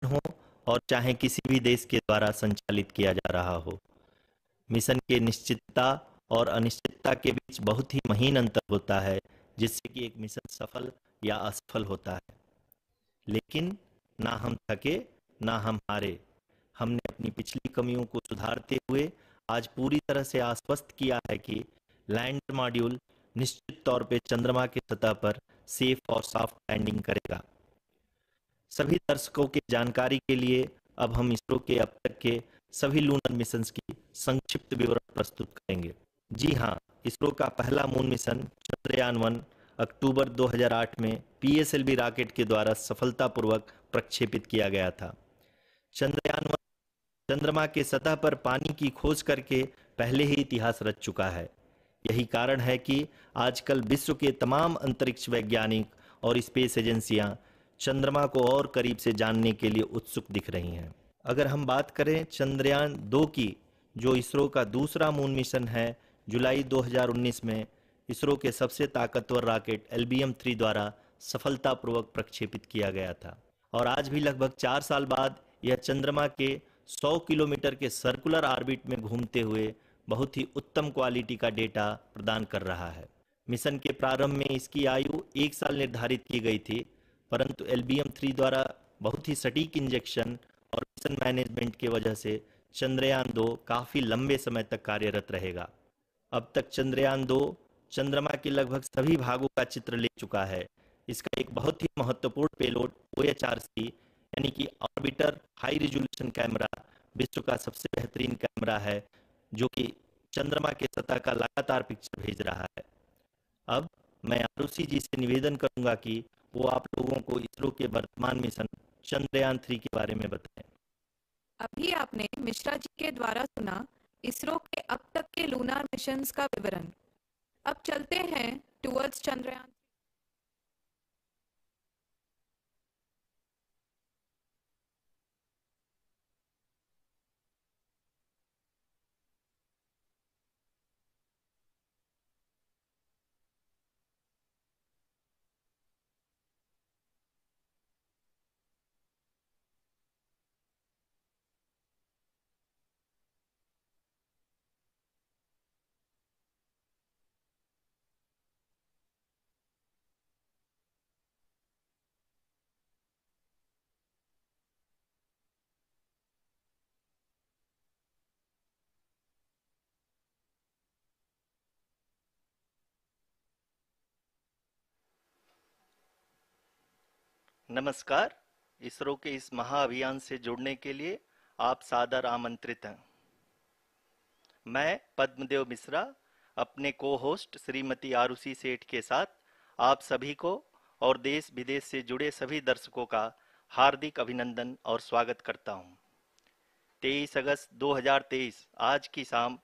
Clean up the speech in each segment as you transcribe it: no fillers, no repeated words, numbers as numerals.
हो और चाहे किसी भी देश के द्वारा संचालित किया जा रहा हो। मिशन के निश्चितता और अनिश्चितता के बीच बहुत ही महीन अंतर होता है, जिससे कि एक मिशन सफल या असफल होता है। लेकिन ना हम थके, ना हम हारे। हमने अपनी पिछली कमियों को सुधारते हुए आज पूरी तरह से आश्वस्त किया है कि लैंडर मॉड्यूल निश्चित तौर पे चंद्रमा की सतह पर सेफ और सॉफ्ट लैंडिंग करेगा। सभी दर्शकों की जानकारी के लिए अब हम इसरो के अब तक के सभी लूनर मिशंस की संक्षिप्त विवरण प्रस्तुत करेंगे। जी हाँ, इसरो का पहला मून मिशन चंद्रयान-1 अक्टूबर 2008 में पीएसएलवी रॉकेट के द्वारा सफलतापूर्वक प्रक्षेपित किया गया था। चंद्रयान-1 चंद्रमा के सतह पर पानी की खोज करके पहले ही इतिहास रच चुका है। यही कारण है कि आजकल विश्व के तमाम अंतरिक्ष वैज्ञानिक और स्पेस एजेंसियां चंद्रमा को और करीब से जानने के लिए उत्सुक दिख रही हैं। अगर हम बात करें चंद्रयान 2 की, जो इसरो का दूसरा मून मिशन है, जुलाई 2019 में इसरो के सबसे ताकतवर रॉकेट LBM-3 द्वारा सफलतापूर्वक प्रक्षेपित किया गया था और आज भी लगभग 4 साल बाद यह चंद्रमा के 100 किलोमीटर के सर्कुलर ऑर्बिट में घूमते हुए बहुत ही उत्तम क्वालिटी का डेटा प्रदान कर रहा है। मिशन के प्रारंभ में इसकी आयु 1 साल निर्धारित की गई थी, परंतु LBM-3 द्वारा बहुत ही सटीक इंजेक्शन और मिशन मैनेजमेंट की वजह से चंद्रयान 2 काफ़ी लंबे समय तक कार्यरत रहेगा। अब तक चंद्रयान 2 चंद्रमा के लगभग सभी भागों का चित्र ले चुका है। इसका एक बहुत ही महत्वपूर्ण पेलोड OHRC यानी कि ऑर्बिटर हाई रिजोल्यूशन कैमरा विश्व का सबसे बेहतरीन कैमरा है, जो कि चंद्रमा के सतह का लगातार पिक्चर भेज रहा है। अब मैं आरुषि जी से निवेदन करूंगा कि वो आप लोगों को इसरो के वर्तमान मिशन चंद्रयान 3 के बारे में बताएं। अभी आपने मिश्रा जी के द्वारा सुना इसरो के अब तक के लूनार मिशंस का विवरण। अब चलते हैं टुवर्ड्स चंद्रयान। नमस्कार। इसरो के इस महाअभियान से जुड़ने के लिए आप सादर आमंत्रित हैं। मैं पद्मदेव मिश्रा अपने को होस्ट श्रीमती आरुषि सेठ के साथ आप सभी को और देश विदेश से जुड़े सभी दर्शकों का हार्दिक अभिनंदन और स्वागत करता हूं। 23 अगस्त 2023 आज की शाम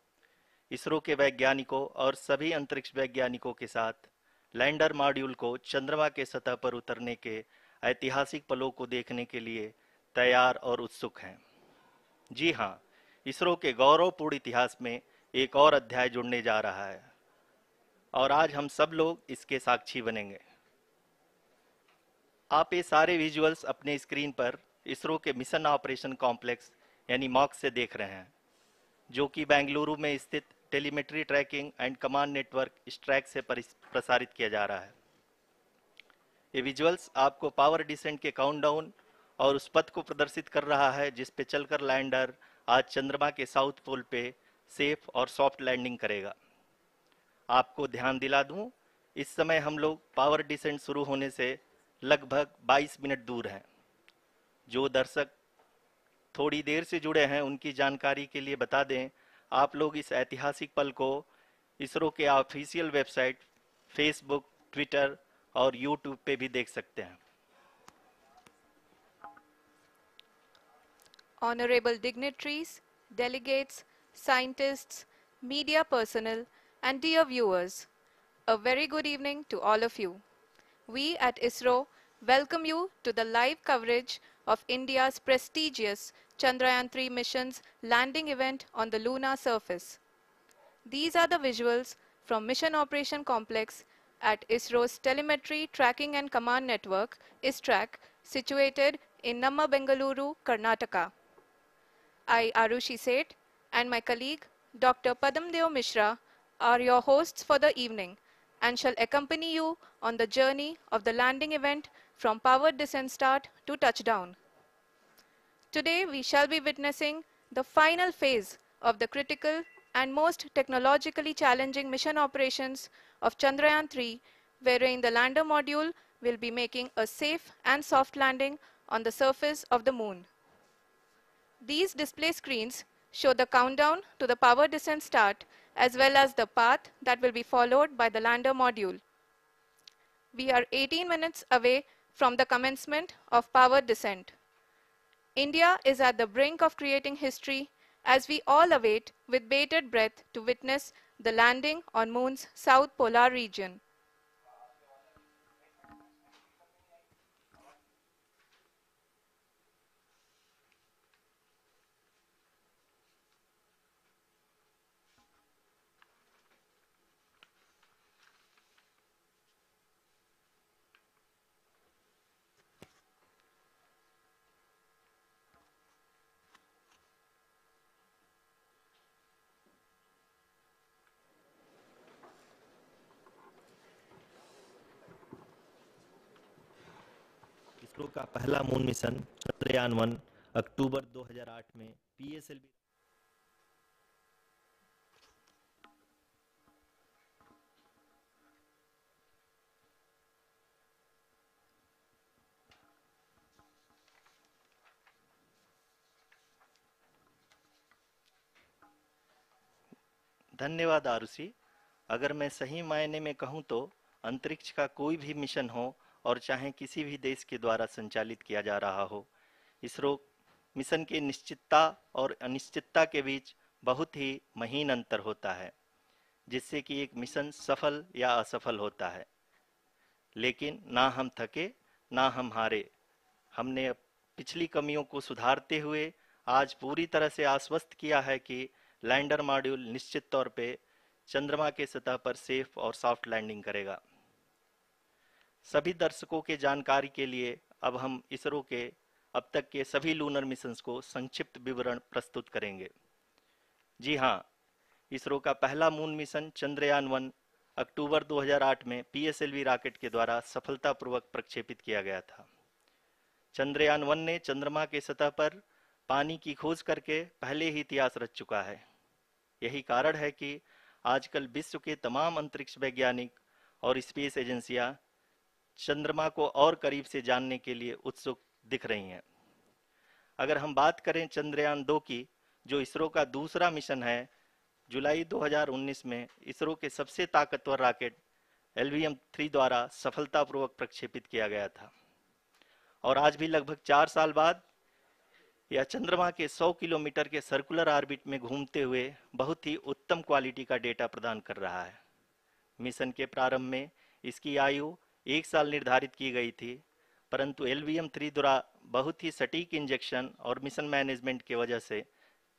इसरो के वैज्ञानिकों और सभी अंतरिक्ष वैज्ञानिकों के साथ लैंडर मॉड्यूल को चंद्रमा के सतह पर उतरने के ऐतिहासिक पलों को देखने के लिए तैयार और उत्सुक हैं। जी हाँ, इसरो के गौरवपूर्ण इतिहास में एक और अध्याय जुड़ने जा रहा है और आज हम सब लोग इसके साक्षी बनेंगे। आप ये सारे विजुअल्स अपने स्क्रीन पर इसरो के मिशन ऑपरेशन कॉम्प्लेक्स यानी मॉक से देख रहे हैं, जो कि बेंगलुरु में स्थित telemetry tracking and command network ISTRAC से प्रसारित किया जा रहा है। ये विजुअल्स आपको पावर डिसेंट के काउंटडाउन और उस पथ को प्रदर्शित कर रहा है जिस पे चलकर लैंडर आज चंद्रमा के साउथ पोल पे सेफ और सॉफ्ट लैंडिंग करेगा। आपको ध्यान दिला दूं, इस समय हम लोग पावर डिसेंट शुरू होने से लगभग 22 मिनट दूर हैं। जो दर्शक थोड़ी देर से जुड़े हैं उनकी जानकारी के लिए बता दें, आप लोग इस ऐतिहासिक पल को इसरो के ऑफिशियल वेबसाइट, फेसबुक, ट्विटर और यूट्यूब पे भी देख सकते हैं। Honorable dignitaries, delegates, scientists, media personnel, and dear viewers, a very good evening to all of you. We at ISRO welcome you to the live coverage of India's prestigious Chandrayaan-3 mission's landing event on the lunar surface. These are the visuals from Mission Operation Complex at ISRO's Telemetry Tracking and Command Network, ISTRAC, situated in Namma Bengaluru, Karnataka. I, Arushi Seth, and my colleague, Dr. Padamdeo Mishra, are your hosts for the evening and shall accompany you on the journey of the landing event from powered descent start to touchdown. Today, we shall be witnessing the final phase of the critical and most technologically challenging mission operations of Chandrayaan-3, wherein the lander module will be making a safe and soft landing on the surface of the moon. These display screens show the countdown to the power descent start as well as the path that will be followed by the lander module. We are 18 minutes away from the commencement of power descent. India is at the brink of creating history as we all await with bated breath to witness the landing on Moon's south polar region. ISRO का पहला moon mission Chandrayaan one अक्टूबर 2008 में PSLV धन्यवाद आरुषि। अगर मैं सही मायने में कहूं तो अंतरिक्ष का कोई भी मिशन हो और चाहे किसी भी देश के द्वारा संचालित किया जा रहा हो, इसरो मिशन के निश्चितता और अनिश्चितता के बीच बहुत ही महीन अंतर होता है, जिससे कि एक मिशन सफल या असफल होता है। लेकिन ना हम थके ना हम हारे। हमने पिछली कमियों को सुधारते हुए आज पूरी तरह से आश्वस्त किया है कि लैंडर मॉड्यूल निश्चित तौर पे चंद्रमा के सतह पर सेफ और सॉफ्ट लैंडिंग करेगा। सभी दर्शकों के जानकारी के लिए अब हम इसरो के अब तक के सभी लूनर मिशंस को संक्षिप्त विवरण प्रस्तुत करेंगे। जी हाँ, इसरो का पहला मून मिशन चंद्रयान-1 अक्टूबर 2008 में पीएसएलवी रॉकेट के द्वारा सफलतापूर्वक प्रक्षेपित किया गया था। चंद्रयान-1 ने चंद्रमा के सतह पर पानी की खोज करके पहले ही इतिहास रच चुका है। यही कारण है कि आजकल विश्व के तमाम अंतरिक्ष वैज्ञानिक और स्पेस एजेंसियां चंद्रमा को और करीब से जानने के लिए उत्सुक दिख रही हैं। अगर हम बात करें चंद्रयान-2 की, जो इसरो का दूसरा मिशन है, जुलाई 2019 में इसरो के सबसे ताकतवर रॉकेट LVM-3 द्वारा सफलतापूर्वक प्रक्षेपित किया गया था और आज भी लगभग 4 साल बाद यह चंद्रमा के 100 किलोमीटर के सर्कुलर ऑर्बिट में घूमते हुए बहुत ही उत्तम क्वालिटी का डेटा प्रदान कर रहा है। मिशन के प्रारंभ में इसकी आयु 1 साल निर्धारित की गई थी, परंतु LVM-3 द्वारा बहुत ही सटीक इंजेक्शन और मिशन मैनेजमेंट की वजह से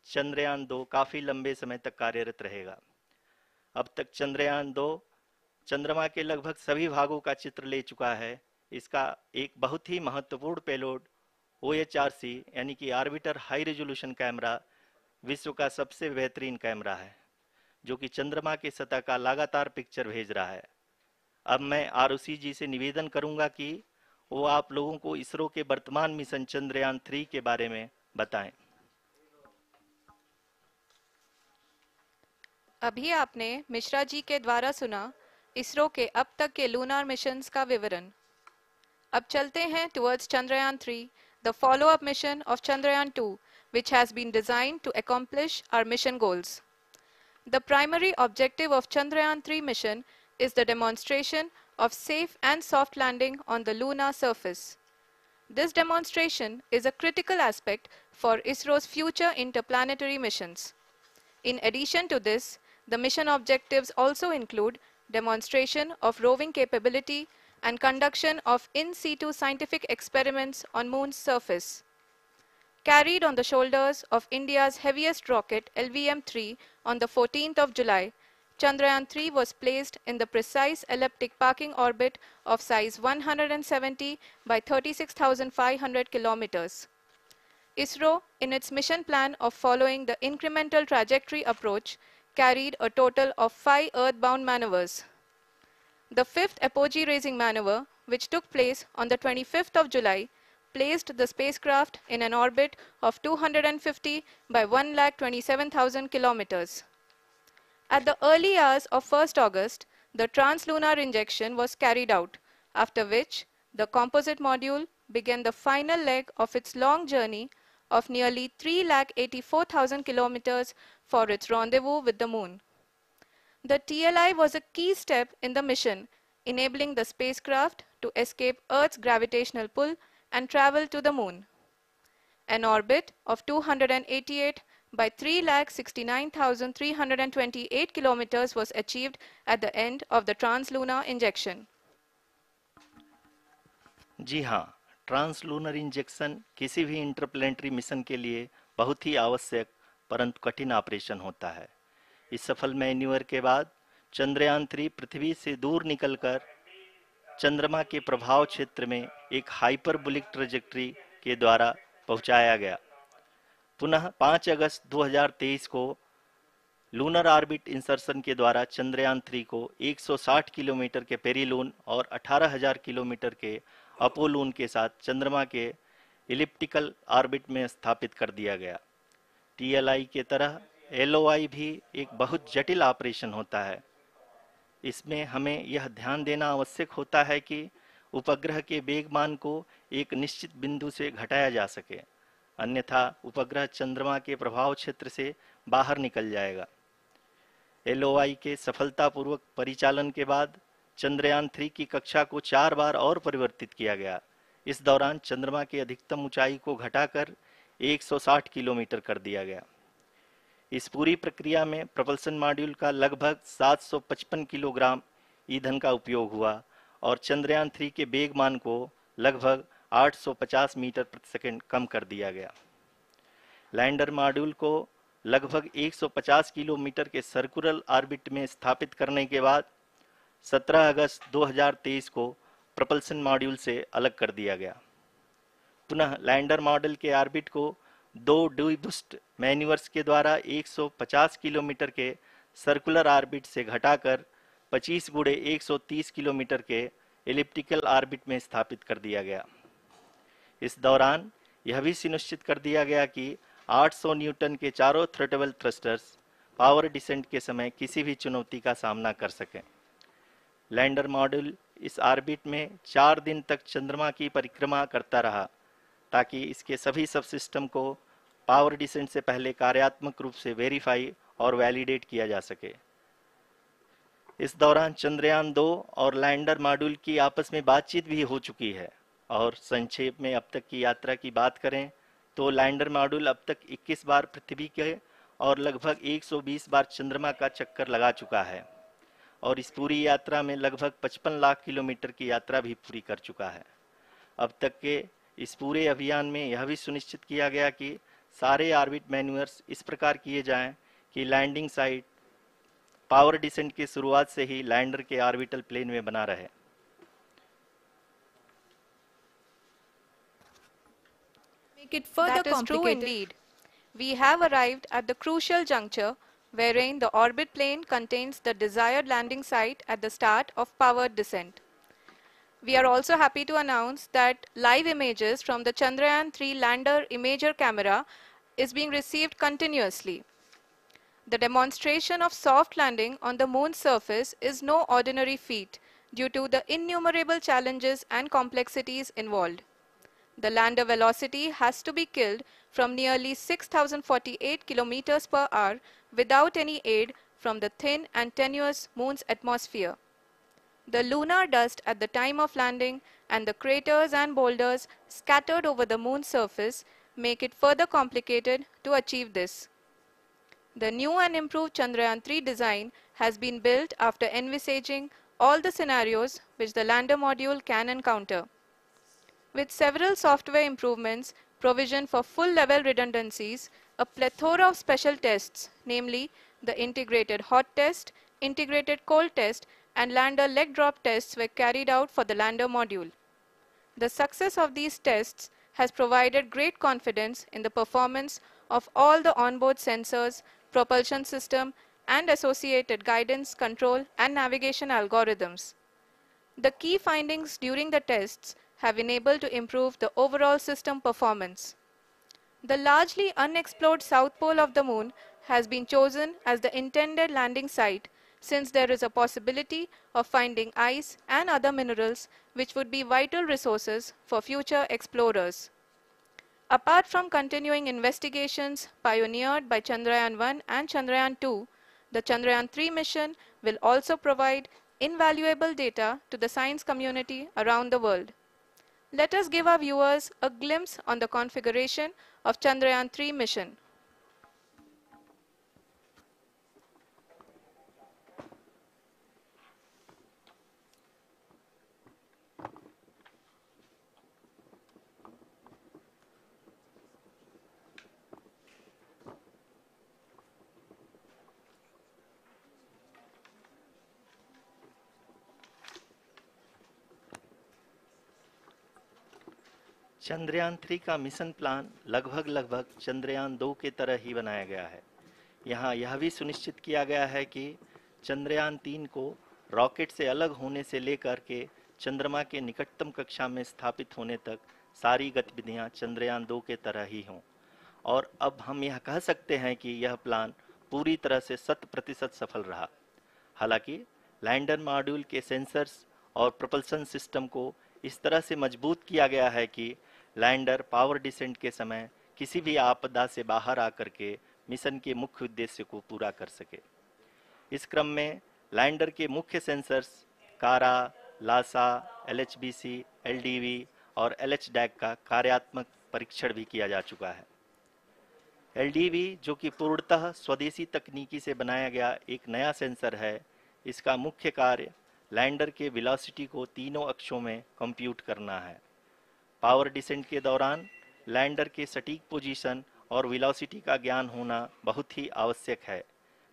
चंद्रयान-2 काफ़ी लंबे समय तक कार्यरत रहेगा। अब तक चंद्रयान-2 चंद्रमा के लगभग सभी भागों का चित्र ले चुका है। इसका एक बहुत ही महत्वपूर्ण पेलोड OHRC यानी कि ऑर्बिटर हाई रेजोल्यूशन कैमरा विश्व का सबसे बेहतरीन कैमरा है, जो कि चंद्रमा के सतह का लगातार पिक्चर भेज रहा है। अब मैं आरुषि जी से निवेदन करूंगा कि वो आप लोगों को इसरो के वर्तमान मिशन चंद्रयान-3 के बारे में बताएं। अभी आपने मिश्रा जी के द्वारा सुना इसरो के अब तक के लूनार मिशंस का विवरण। अब चलते हैं towards Chandrayaan-3, the follow-up mission of Chandrayaan-2, which has been designed to accomplish our mission goals. The primary objective of Chandrayaan-3 mission is the demonstration of safe and soft landing on the lunar surface. This demonstration is a critical aspect for ISRO's future interplanetary missions. In addition to this, the mission objectives also include demonstration of roving capability and conduction of in situ scientific experiments on Moon's surface. Carried on the shoulders of India's heaviest rocket LVM-3 on the 14th of July, Chandrayaan-3 was placed in the precise elliptic parking orbit of size 170 by 36,500 kilometers. ISRO, in its mission plan of following the incremental trajectory approach, carried a total of 5 earthbound maneuvers. The fifth apogee raising maneuver, which took place on the 25th of July, placed the spacecraft in an orbit of 250 by 1,27,000 kilometers. At the early hours of 1st August, the translunar injection was carried out, after which the composite module began the final leg of its long journey of nearly 3,84,000 kilometers for its rendezvous with the Moon. The TLI was a key step in the mission, enabling the spacecraft to escape Earth's gravitational pull and travel to the Moon. An orbit of 288 by 3,69,328 kilometers was achieved at the end of the translunar injection. जी हाँ, translunar injection किसी भी interplanetary mission के लिए बहुत ही आवश्यक परंतु कठिन operation होता है। इस सफल मैन्यूवर के बाद चंद्रयान 3 पृथ्वी से दूर निकलकर चंद्रमा के प्रभाव क्षेत्र में एक हाइपरबोलिक ट्रैजेक्टरी के द्वारा पहुंचाया गया। पुनः 5 अगस्त 2023 को लूनर ऑर्बिट इंसर्शन के द्वारा चंद्रयान 3 को 160 किलोमीटर के पेरीलून और 18,000 किलोमीटर के अपोलून के साथ चंद्रमा के इलिप्टिकल ऑर्बिट में स्थापित कर दिया गया। टीएलआई के तरह एलओआई भी एक बहुत जटिल ऑपरेशन होता है। इसमें हमें यह ध्यान देना आवश्यक होता है कि उपग्रह के वेगमान को एक निश्चित बिंदु से घटाया जा सके, अन्यथा उपग्रह चंद्रमा के प्रभाव क्षेत्र से बाहर निकल जाएगा। एलओआई के सफलतापूर्वक परिचालन के बाद चंद्रयान 3 की कक्षा को 4 बार और परिवर्तित किया गया। इस दौरान चंद्रमा की अधिकतम ऊंचाई को घटाकर 160 किलोमीटर कर दिया गया। इस पूरी प्रक्रिया में प्रपल्सन मॉड्यूल का लगभग 755 किलोग्राम ईंधन का उपयोग हुआ और चंद्रयान 3 के वेगमान को लगभग 850 मीटर प्रति सेकंड कम कर दिया गया। लैंडर मॉड्यूल को लगभग 150 किलोमीटर के सर्कुलर ऑर्बिट में स्थापित करने के बाद 17 अगस्त 2023 को प्रपल्सन मॉड्यूल से अलग कर दिया गया। पुनः लैंडर मॉडल के ऑर्बिट को 2 डीबूस्ट मैन्यूवर्स के द्वारा 150 किलोमीटर के सर्कुलर ऑर्बिट से घटाकर 25 गुणे 130 किलोमीटर के एलिप्टिकल ऑर्बिट में स्थापित कर दिया गया। इस दौरान यह भी सुनिश्चित कर दिया गया कि 800 न्यूटन के चारों थ्रोटल थ्रस्टर्स पावर डिसेंट के समय किसी भी चुनौती का सामना कर सकें। लैंडर मॉड्यूल इस ऑर्बिट में 4 दिन तक चंद्रमा की परिक्रमा करता रहा ताकि इसके सभी सब सिस्टम को पावर डिसेंट से पहले कार्यात्मक रूप से वेरीफाई और वैलिडेट किया जा सके। इस दौरान चंद्रयान 2 और लैंडर मॉड्यूल की आपस में बातचीत भी हो चुकी है। और संक्षेप में अब तक की यात्रा की बात करें तो लैंडर मॉड्यूल अब तक 21 बार पृथ्वी के और लगभग 120 बार चंद्रमा का चक्कर लगा चुका है और इस पूरी यात्रा में लगभग 55 लाख किलोमीटर की यात्रा भी पूरी कर चुका है। अब तक के इस पूरे अभियान में यह भी सुनिश्चित किया गया कि सारे ऑर्बिट मैन्यूवर्स इस प्रकार किए जाएं कि लैंडिंग साइट पावर डिसेंट की शुरुआत से ही लैंडर के ऑर्बिटल प्लेन में बना रहे। Make it further that is true indeed. We have arrived at the crucial juncture wherein the orbit plane contains the desired landing site at the start of powered descent. We are also happy to announce that live images from the Chandrayaan-3 lander imager camera is being received continuously. The demonstration of soft landing on the moon's surface is no ordinary feat due to the innumerable challenges and complexities involved. The lander velocity has to be killed from nearly 6,048 kilometers per hour without any aid from the thin and tenuous moon's atmosphere. The lunar dust at the time of landing and the craters and boulders scattered over the moon's surface make it further complicated to achieve this. The new and improved Chandrayaan-3 design has been built after envisaging all the scenarios which the lander module can encounter. With several software improvements, provision for full-level redundancies, a plethora of special tests, namely the integrated hot test, integrated cold test, and lander leg drop tests were carried out for the lander module. The success of these tests has provided great confidence in the performance of all the onboard sensors, propulsion system, and associated guidance, control, and navigation algorithms. The key findings during the tests have enabled to improve the overall system performance. The largely unexplored south pole of the moon has been chosen as the intended landing site since there is a possibility of finding ice and other minerals which would be vital resources for future explorers. Apart from continuing investigations pioneered by Chandrayaan-1 and Chandrayaan-2, the Chandrayaan-3 mission will also provide invaluable data to the science community around the world. Let us give our viewers a glimpse on the configuration of Chandrayaan-3 mission. Chandrayaan 3 का mission plan लगभग चंद्रयान 2 के तरह ही बनाया गया है। यहाँ यह भी सुनिश्चित किया गया है कि चंद्रयान 3 को रॉकेट से अलग होने से लेकर के चंद्रमा के निकटतम कक्षा में स्थापित होने तक सारी गतिविधियां चंद्रयान 2 के तरह ही हों। और अब हम यह कह सकते हैं कि यह प्लान पूरी तरह से 100% सफल रहा। हालांकि लैंडर मॉड्यूल के सेंसर्स और propulsion सिस्टम को इस तरह से मजबूत किया गया है कि लैंडर पावर डिसेंट के समय किसी भी आपदा से बाहर आकर के मिशन के मुख्य उद्देश्य को पूरा कर सके। इस क्रम में लैंडर के मुख्य सेंसर्स कारा, लासा, LHBC, LDV और LHDAC का कार्यात्मक परीक्षण भी किया जा चुका है। LDV जो कि पूर्णतः स्वदेशी तकनीकी से बनाया गया एक नया सेंसर है, इसका मुख्य कार्य लैंडर के वेलोसिटी को तीनों अक्षों में कंप्यूट करना है। पावर डिसेंट के दौरान लैंडर के सटीक पोजीशन और वेलोसिटी का ज्ञान होना बहुत ही आवश्यक है।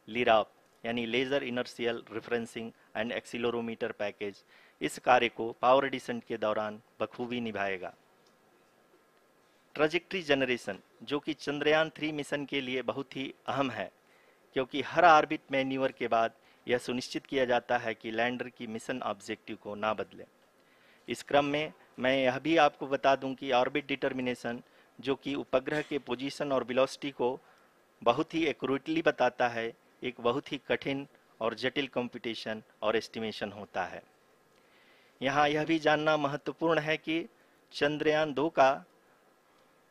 लिराप यानी laser inertial referencing and accelerometer package इस कार्य को पावर डिसेंट के दौरान बखूबी निभाएगा। ट्रैजेक्टरी जनरेशन जो कि चंद्रयान 3 मिशन के लिए बहुत ही अहम है, क्योंकि हर ऑर्बिट मैन्यूवर के बाद यह सुनिश्चित किया जाता है कि लैंडर की मिशन ऑब्जेक्टिव को ना बदले। इस क्रम में मैं यह भी आपको बता दूं कि ऑर्बिट डिटर्मिनेशन जो कि उपग्रह के पोजीशन और वेलोसिटी को बहुत ही एक्यूरेटली बताता है, एक बहुत ही कठिन और जटिल कंप्यूटेशन और एस्टिमेशन होता है। यहाँ यह भी जानना महत्वपूर्ण है कि चंद्रयान 2 का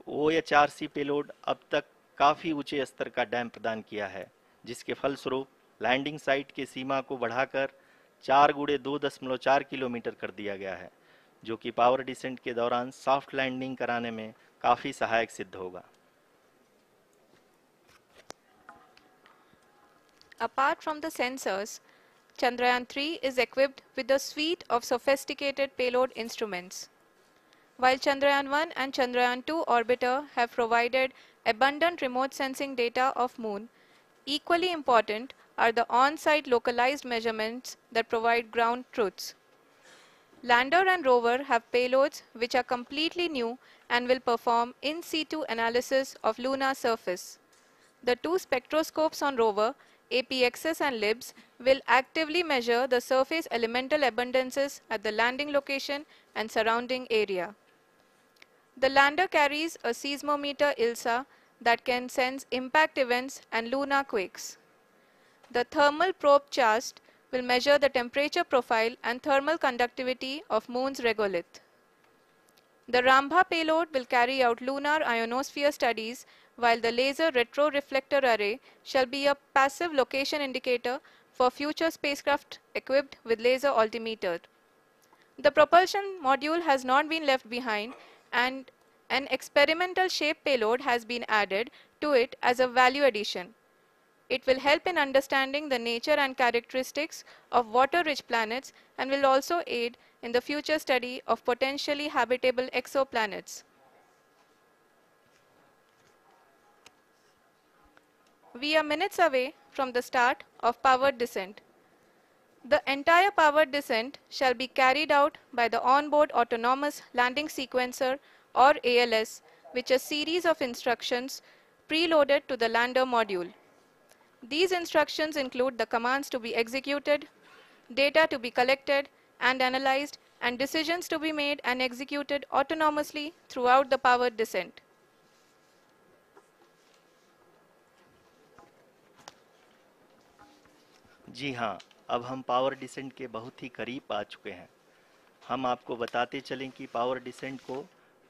OHRC पेलोड अब तक काफ़ी ऊंचे स्तर का डैम प्रदान किया है, जिसके फलस्वरूप लैंडिंग साइट के सीमा को बढ़ाकर 4 गुणे 2.4 किलोमीटर कर दिया गया है, जो कि पावर डिसेंट के दौरान सॉफ्ट लैंडिंग कराने में काफ़ी सहायक सिद्ध होगा। Apart from the sensors, Chandrayaan-3 is equipped with a suite of sophisticated payload instruments. While Chandrayaan-1 and Chandrayaan-2 orbiter have provided abundant remote sensing data of Moon, equally important are the on-site localized measurements that provide ground truths. Lander and rover have payloads which are completely new and will perform in situ analysis of lunar surface. The two spectroscopes on rover, APXS and LIBS, will actively measure the surface elemental abundances at the landing location and surrounding area. The lander carries a seismometer ILSA that can sense impact events and lunar quakes. The thermal probe CHAST will measure the temperature profile and thermal conductivity of Moon's regolith. The Rambha payload will carry out lunar ionosphere studies, while the laser retroreflector array shall be a passive location indicator for future spacecraft equipped with laser altimeter. The propulsion module has not been left behind, and an experimental shape payload has been added to it as a value addition. It will help in understanding the nature and characteristics of water-rich planets and will also aid in the future study of potentially habitable exoplanets. We are minutes away from the start of powered descent. The entire powered descent shall be carried out by the onboard autonomous landing sequencer or ALS, which is a series of instructions preloaded to the lander module. These instructions include the commands to be executed, data to be collected and analyzed, and decisions to be made and executed autonomously throughout the powered descent. जी हाँ, अब हम power descent के बहुत ही करीब आ चुके हैं। हम आपको बताते चलें कि पावर डिसेंट को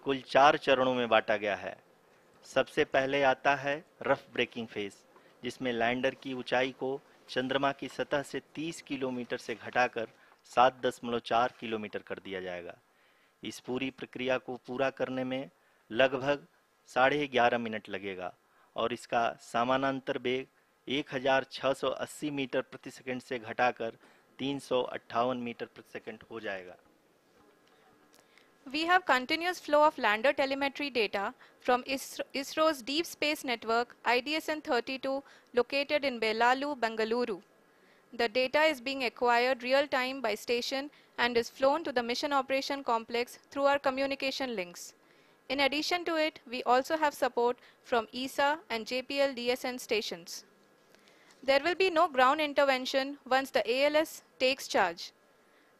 कुल 4 चरणों में बांटा गया है। सबसे पहले आता है रफ ब्रेकिंग फेज, जिसमें लैंडर की ऊंचाई को चंद्रमा की सतह से 30 किलोमीटर से घटाकर 7.4 किलोमीटर कर दिया जाएगा। इस पूरी प्रक्रिया को पूरा करने में लगभग 11.5 मिनट लगेगा और इसका समानांतर वेग 1680 मीटर प्रति सेकंड से घटाकर 358 मीटर प्रति सेकंड हो जाएगा। We have continuous flow of lander telemetry data from ISRO's Deep Space Network IDSN-32 located in Belalu, Bengaluru. The data is being acquired real-time by station and is flown to the Mission Operation Complex through our communication links. In addition to it, we also have support from ESA and JPL DSN stations. There will be no ground intervention once the ALS takes charge.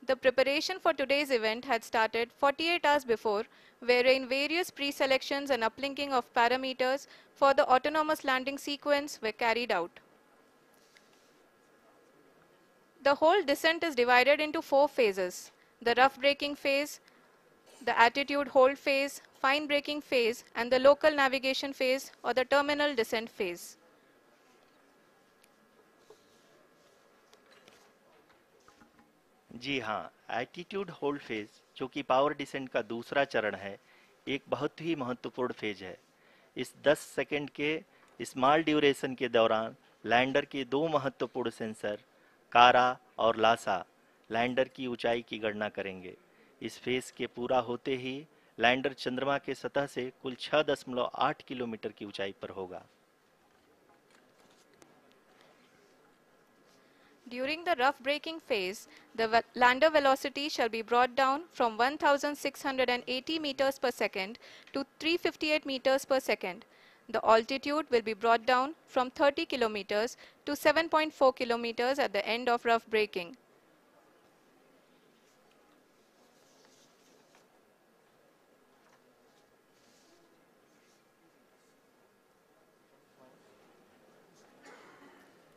The preparation for today's event had started 48 hours before, wherein various pre-selections and uplinking of parameters for the autonomous landing sequence were carried out. The whole descent is divided into 4 phases: the rough braking phase, the attitude hold phase, fine braking phase, and the local navigation phase or the terminal descent phase. जी हाँ, attitude hold phase, जो कि power descent का दूसरा चरण है, एक बहुत ही महत्वपूर्ण फेज है। इस 10 सेकंड के स्मॉल ड्यूरेशन के दौरान लैंडर के 2 महत्वपूर्ण सेंसर कारा और लासा लैंडर की ऊंचाई की गणना करेंगे। इस फेज के पूरा होते ही लैंडर चंद्रमा के सतह से कुल 6.8 किलोमीटर की ऊंचाई पर होगा। During the rough braking phase, the lander velocity shall be brought down from 1680 meters per second to 358 meters per second. The altitude will be brought down from 30 kilometers to 7.4 kilometers at the end of rough braking.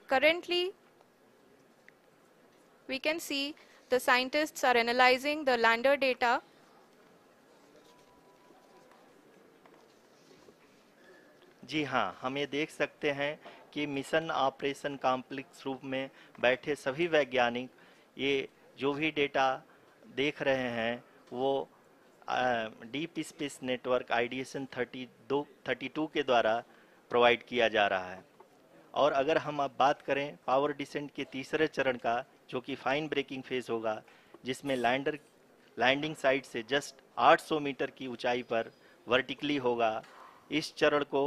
Currently, we can see the scientists are analyzing the lander data. जी हाँ, हम ये देख सकते हैं कि mission operation complex रूप में बैठे सभी वैज्ञानिक ये जो भी डेटा देख रहे हैं वो डीप स्पेस नेटवर्क IDSN 32 के द्वारा प्रोवाइड किया जा रहा है। और अगर हम अब बात करें पावर डिसेंट के तीसरे चरण का, जो कि फाइन ब्रेकिंग फेज होगा, जिसमें लैंडिंग साइट से जस्ट 800 मीटर की ऊंचाई पर वर्टिकली होगा। इस चरण को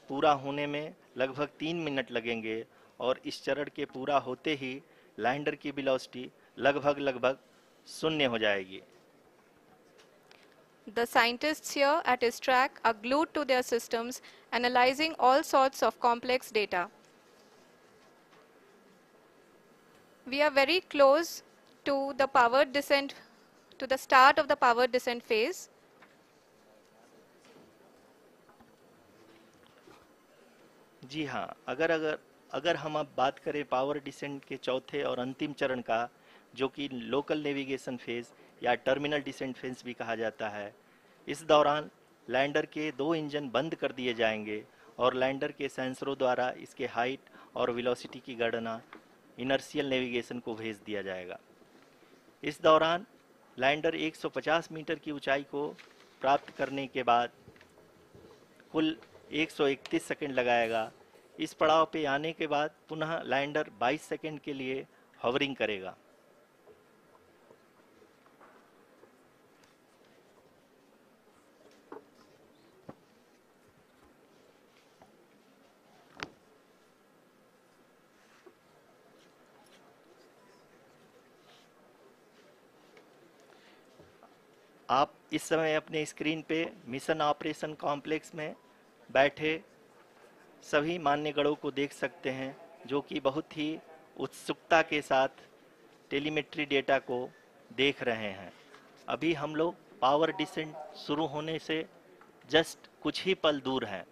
पूरा होने में लगभग 3 मिनट लगेंगे और इस चरण के पूरा होते ही लैंडर की वेलोसिटी लगभग 0 हो जाएगी। The scientists here at ISTRAC are glued to their systems, analyzing all sorts of complex data. We are very close to the powered descent, to the start of the powered descent phase. जी हाँ, अगर हम अब बात करें power descent के चौथे और अंतिम चरण का, जो कि लोकल नेविगेशन फेज या टर्मिनल डिसेंट फेज भी कहा जाता है, इस दौरान लैंडर के 2 इंजन बंद कर दिए जाएंगे और लैंडर के सेंसरों द्वारा इसके हाइट और वेलोसिटी की गणना इनर्शियल नेविगेशन को भेज दिया जाएगा। इस दौरान लैंडर 150 मीटर की ऊंचाई को प्राप्त करने के बाद कुल 131 सेकंड लगाएगा। इस पड़ाव पे आने के बाद पुनः लैंडर 22 सेकंड के लिए हॉवरिंग करेगा। आप इस समय अपने स्क्रीन पे मिशन ऑपरेशन कॉम्प्लेक्स में बैठे सभी मान्यगणों को देख सकते हैं, जो कि बहुत ही उत्सुकता के साथ टेलीमेट्री डेटा को देख रहे हैं। अभी हम लोग पावर डिसेंट शुरू होने से जस्ट कुछ ही पल दूर हैं।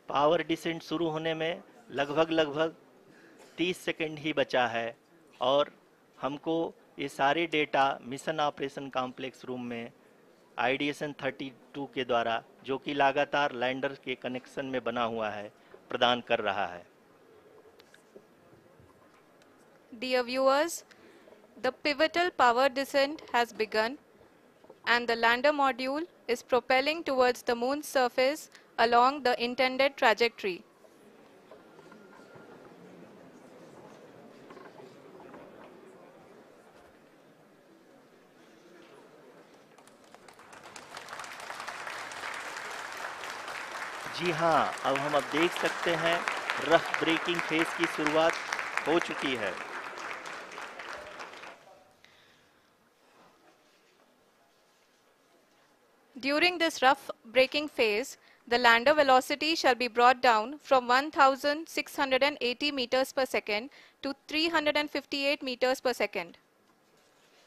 पावर डिसेंट शुरू होने में लगभग 30 सेकंड ही बचा है और हमको ये सारे data mission operation complex room में आईडीएसएन 32 के द्वारा, जो कि लगातार लैंडर के कनेक्शन में बना हुआ है, प्रदान कर रहा है। Dear viewers, the pivotal power descent has begun and the lander module is propelling towards the moon's surface along the intended trajectory. जी हाँ, अब देख सकते हैं रफ ब्रेकिंग फेज की शुरुआत हो चुकी है। During this rough braking phase, the lander velocity shall be brought down from 1680 meters per second to 358 meters per second.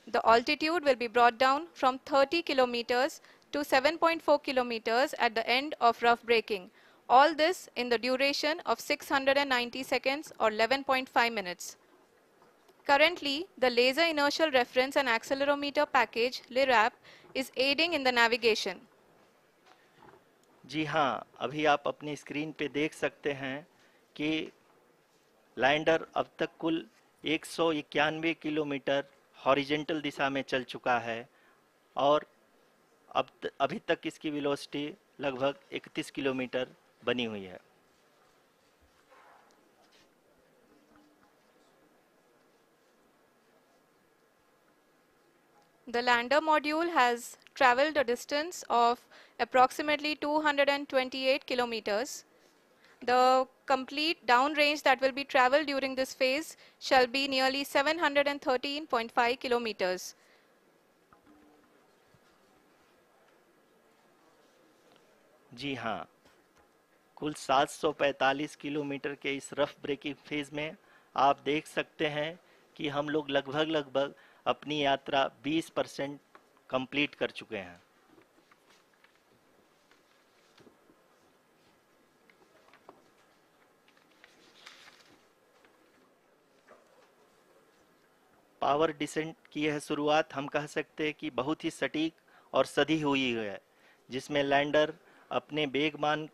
The altitude will be brought down from 30 kilometers to 7.4 kilometers at the end of rough braking. All this in the duration of 690 seconds or 11.5 minutes. Currently, the Laser Inertial Reference and Accelerometer package (LIRAP) is aiding in the navigation. जी हाँ, अभी आप अपनी screen पे देख सकते हैं कि lander अब तक कुल 191 किलोमीटर हॉरिजेंटल दिशा में चल चुका है और अभी तक इसकी वेलोसिटी लगभग 31 किलोमीटर बनी हुई है। The lander module has traveled a distance of approximately 228 kilometers. The complete downrange that will be traveled during this phase shall be nearly 713.5 kilometers. जी हाँ, कुल 745 किलोमीटर के इस रफ ब्रेकिंग फेज में आप देख सकते हैं कि हम लोग लगभग अपनी यात्रा 20% कंप्लीट कर चुके हैं। पावर डिसेंट की यह शुरुआत हम कह सकते हैं कि बहुत ही सटीक और सधी हुई है, जिसमें लैंडर अपने वेगमान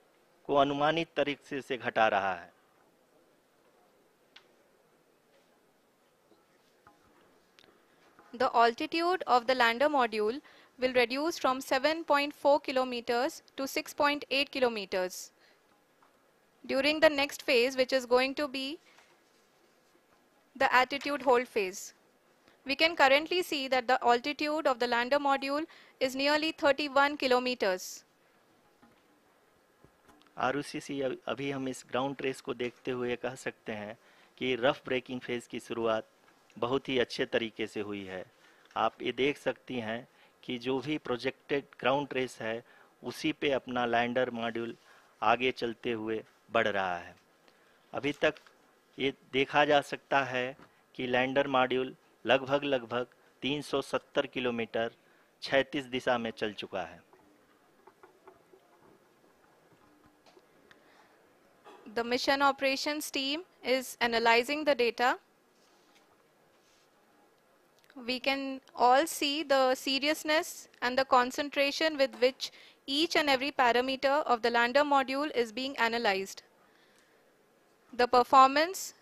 को अनुमानित तरीके से घटा रहा है। The altitude of the lander module will reduce from 7.4 kilometers to 6.8 kilometers. During the next phase, which is going to be the attitude hold phase. We can currently see that the altitude of the lander module is nearly 31 kilometers. Arushi, अभी हम इस ground trace को देखते हुए कह सकते हैं कि रफ ब्रेकिंग फेज की शुरुआत बहुत ही अच्छे तरीके से हुई है। आप ये देख सकती हैं कि जो भी प्रोजेक्टेड ग्राउंड ट्रेस है, उसी पे अपना लैंडर मॉड्यूल आगे चलते हुए बढ़ रहा है। अभी तक ये देखा जा सकता है कि लैंडर मॉड्यूल लगभग 370 किलोमीटर क्षैतिज दिशा में चल चुका है। The mission operations team is analyzing the data. We can all see the seriousness and the concentration with which each and every parameter of the lander module is being analyzed. The performance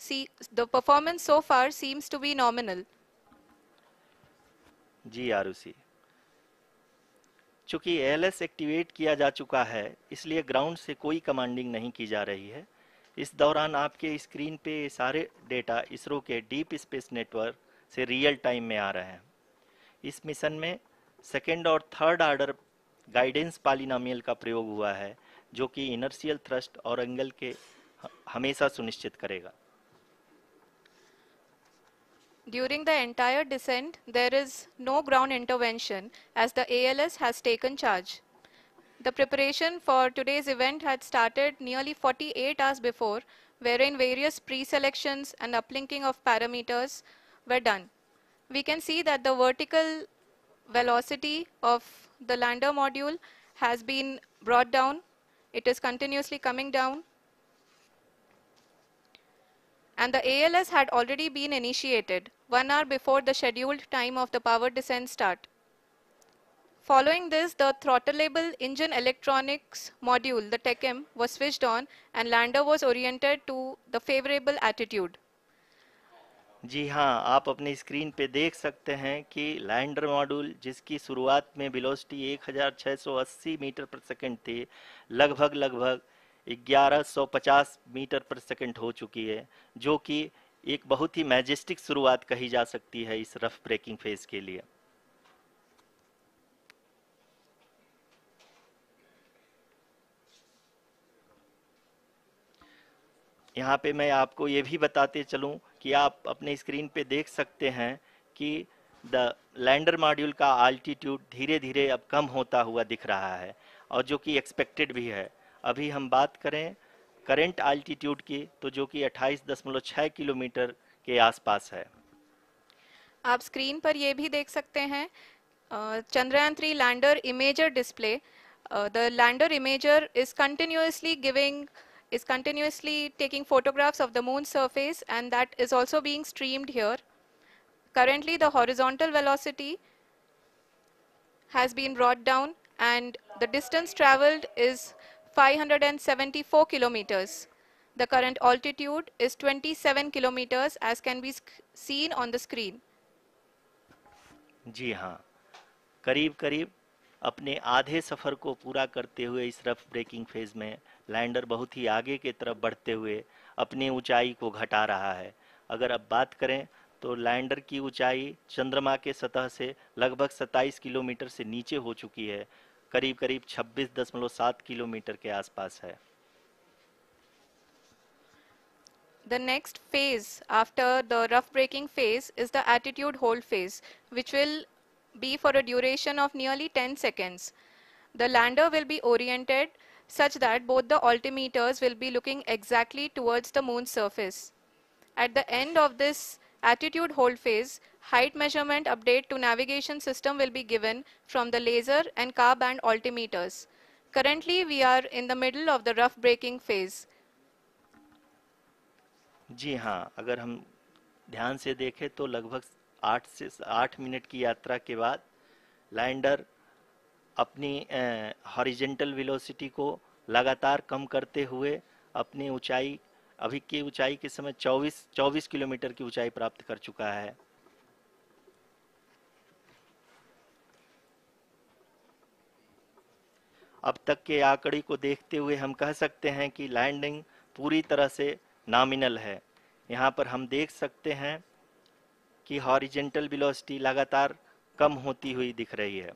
so far seems to be nominal. जी आरुषि, चूंकि ALS activate किया जा चुका है, इसलिए ground से कोई commanding नहीं की जा रही है। इस दौरान आपके स्क्रीन पे सारे डेटा इसरो के डीप स्पेस नेटवर्क से रियल टाइम में आ रहे हैं। इस मिशन में सेकेंड और थर्ड ऑर्डर गाइडेंस पॉलिनोमियल का प्रयोग हुआ है, जो कि इनर्शियल थ्रस्ट और एंगल के हमेशा सुनिश्चित करेगा। During the entire descent, there is no ground intervention as the ALS has taken charge. The preparation for today's event had started nearly 48 hours before, wherein various pre-selections and uplinking of parameters were done. We can see that the vertical velocity of the lander module has been brought down. It is continuously coming down. And the ALS had already been initiated 1 hour before the scheduled time of the power descent start. Following this, the throttleable engine electronics module, the TECM, was switched on and lander was oriented to the favorable attitude. जी हाँ, आप अपनी screen पे देख सकते हैं कि lander module जिसकी शुरुआत में वेलोसिटी 1680 मीटर पर सेकंड थी, लगभग 1150 मीटर पर सेकंड हो चुकी है, जो कि एक बहुत ही मैजेस्टिक शुरुआत कही जा सकती है इस रफ ब्रेकिंग फेज के लिए। यहाँ पे मैं आपको ये भी बताते चलूँ कि आप अपने स्क्रीन पे देख सकते हैं कि द लैंडर मॉड्यूल का आल्टीट्यूड धीरे धीरे अब कम होता हुआ दिख रहा है, और जो कि एक्सपेक्टेड भी है। अभी हम बात करें करंट आल्टीट्यूड की, तो जो कि 28.6 किलोमीटर के आसपास है। आप स्क्रीन पर ये भी देख सकते हैं Chandrayaan 3 lander imager display. The lander imager is continuously taking photographs of the moon's surface, and that is also being streamed here. Currently, the horizontal velocity has been brought down and the distance traveled is 574 kilometers. The current altitude is 27 kilometers as can be seen on the screen. जी हाँ, करीब करीब अपने आधे सफ़र को पूरा करते हुए इस रफ ब्रेकिंग फेज में लैंडर बहुत ही आगे की तरफ बढ़ते हुए अपनी ऊंचाई को घटा रहा है। अगर अब बात करें तो लैंडर की ऊंचाई चंद्रमा के सतह से लगभग 27 किलोमीटर से नीचे हो चुकी है, करीब करीब 26.7 किलोमीटर के आसपास है। The next phase after the rough braking phase is the attitude hold phase, which will be for a duration of nearly 10 seconds. The lander will be oriented such that both the altimeters will be looking exactly towards the moon's surface. At the end of this attitude hold phase, height measurement update to navigation system will be given from the laser and car band altimeters. Currently, we are in the middle of the rough braking phase. जी हाँ, अगर हम ध्यान से देखें तो लगभग 8 minute की यात्रा के बाद लैंडर अपनी हॉरिजेंटल वेलोसिटी को लगातार कम करते हुए अपनी ऊंचाई, अभी की ऊंचाई के समय 24 किलोमीटर की ऊंचाई प्राप्त कर चुका है। अब तक के आंकड़े को देखते हुए हम कह सकते हैं कि लैंडिंग पूरी तरह से नॉमिनल है। यहाँ पर हम देख सकते हैं कि हॉरिजेंटल वेलोसिटी लगातार कम होती हुई दिख रही है।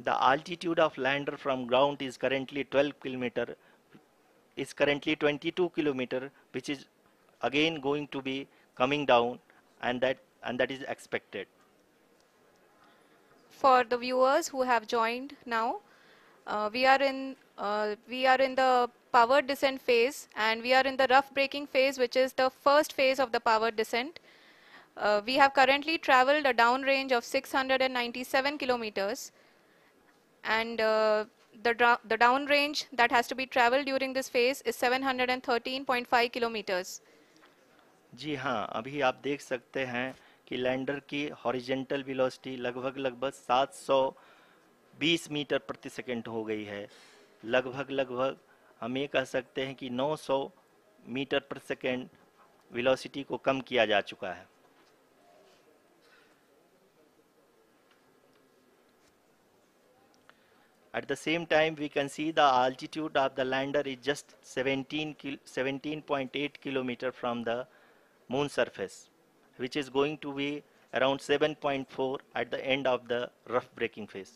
The altitude of lander from ground is currently 22 kilometer, which is again going to be coming down, and that is expected. For the viewers who have joined now, we are in the power descent phase, and we are in the rough braking phase, which is the first phase of the power descent. We have currently traveled a downrange of 697 kilometers, and the downrange that has to be traveled during this phase is 713.5 kilometers. जी हाँ, अभी आप देख सकते हैं कि lander की horizontal velocity लगभग 720 metre प्रति सेकंड हो गई है। लगभग हम ये कह सकते हैं कि 900 मीटर प्रति सेकंड वेलोसिटी को कम किया जा चुका है। At the same time, we can see the altitude of the lander is just 17.8 kilometer from the moon surface, which is going to be around 7.4 at the end of the rough braking phase.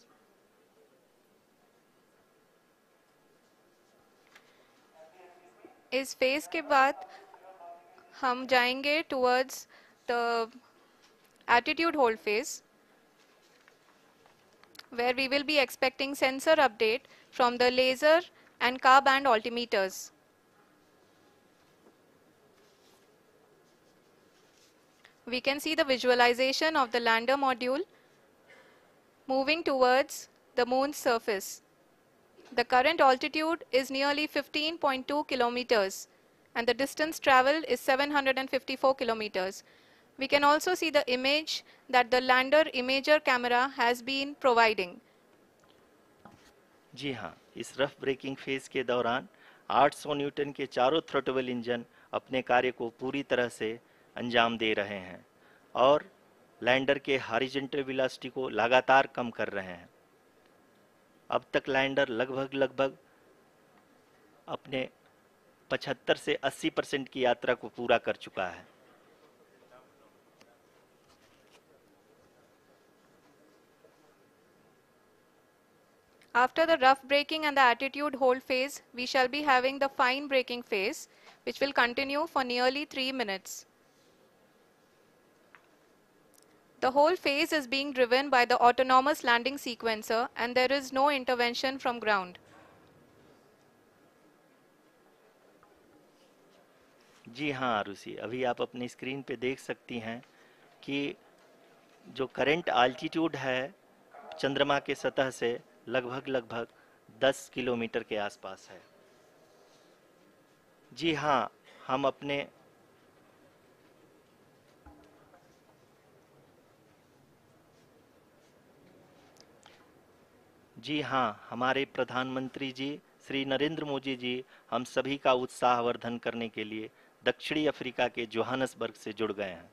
इस phase के बाद हम जाएंगे towards the attitude hold phase, where we will be expecting sensor update from the laser and car band altimeters. We can see the visualization of the lander module moving towards the moon's surface. The current altitude is nearly 15.2 kilometers and the distance traveled is 754 kilometers. We can also see the image that the lander imager camera has been providing. जी हाँ, इस rough breaking phase के दौरान 800 Newton के चारों throttle engine अपने कार्य को पूरी तरह से अंजाम दे रहे हैं और लैंडर के हॉरिजॉन्टल वेलोसिटी को लगातार कम कर रहे हैं। अब तक लैंडर लगभग अपने 75 से 80% की यात्रा को पूरा कर चुका है। After the rough braking and the attitude hold phase, we shall be having the fine braking phase, which will continue for nearly 3 minutes. The whole phase is being driven by the autonomous landing sequencer and there is no intervention from ground. जी हाँ आरुषि, अभी आप अपनी screen पे देख सकती हैं कि जो करंट आल्टीट्यूड है चंद्रमा के सतह से लगभग 10 किलोमीटर के आसपास है। जी हाँ, हम अपने जी हाँ, हमारे प्रधानमंत्री जी श्री नरेंद्र मोदी जी हम सभी का उत्साहवर्धन करने के लिए दक्षिणी अफ्रीका के जोहानसबर्ग से जुड़ गए हैं।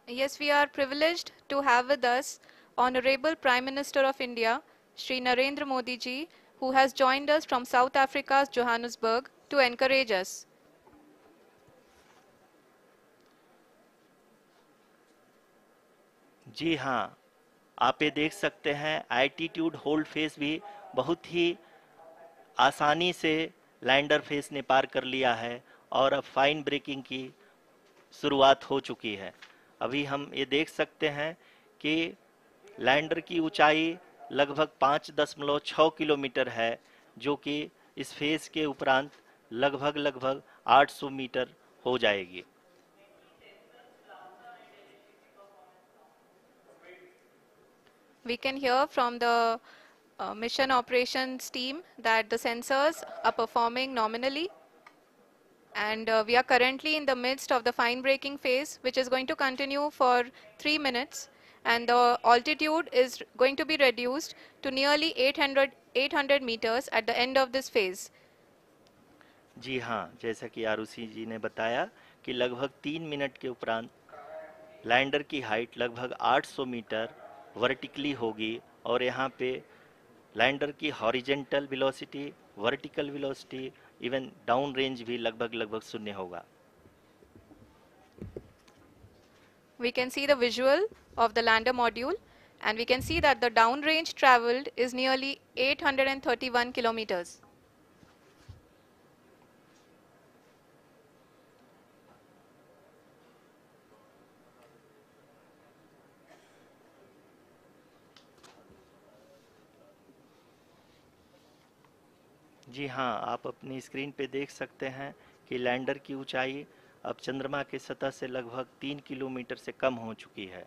Yes, we are privileged to have with us Honorable Prime Minister of India, Shri Narendra Modi ji, who has joined us from South Africa's Johannesburg to encourage us. जी हाँ, आप ये देख सकते हैं एल्टीट्यूड होल्ड फेस भी बहुत ही आसानी से लैंडर फेस ने पार कर लिया है और अब फाइन ब्रेकिंग की शुरुआत हो चुकी है। अभी हम ये देख सकते हैं कि लैंडर की ऊंचाई लगभग 5.6 किलोमीटर है, जो कि इस फेज के उपरांत लगभग 800 मीटर हो जाएगी। We can hear from the mission operations team that the sensors are performing nominally, and we are currently in the midst of the fine braking phase, which is going to continue for 3 minutes, and the altitude is going to be reduced to nearly 800 meters at the end of this phase. जी हाँ, जैसा कि आरुषि जी ने बताया कि लगभग 3 minute के उपरांत lander की हाइट लगभग 800 मीटर वर्टिकली होगी और यहाँ पे लैंडर की horizontal velocity, vertical velocity, even down range भी लगभग शून्य होगा। We can see the visual of the lander module, and we can see that the downrange traveled is nearly 831 kilometers. जी हाँ, आप अपनी स्क्रीन पे देख सकते हैं कि लैंडर की ऊंचाई अब चंद्रमा के सतह से लगभग 3 किलोमीटर से कम हो चुकी है।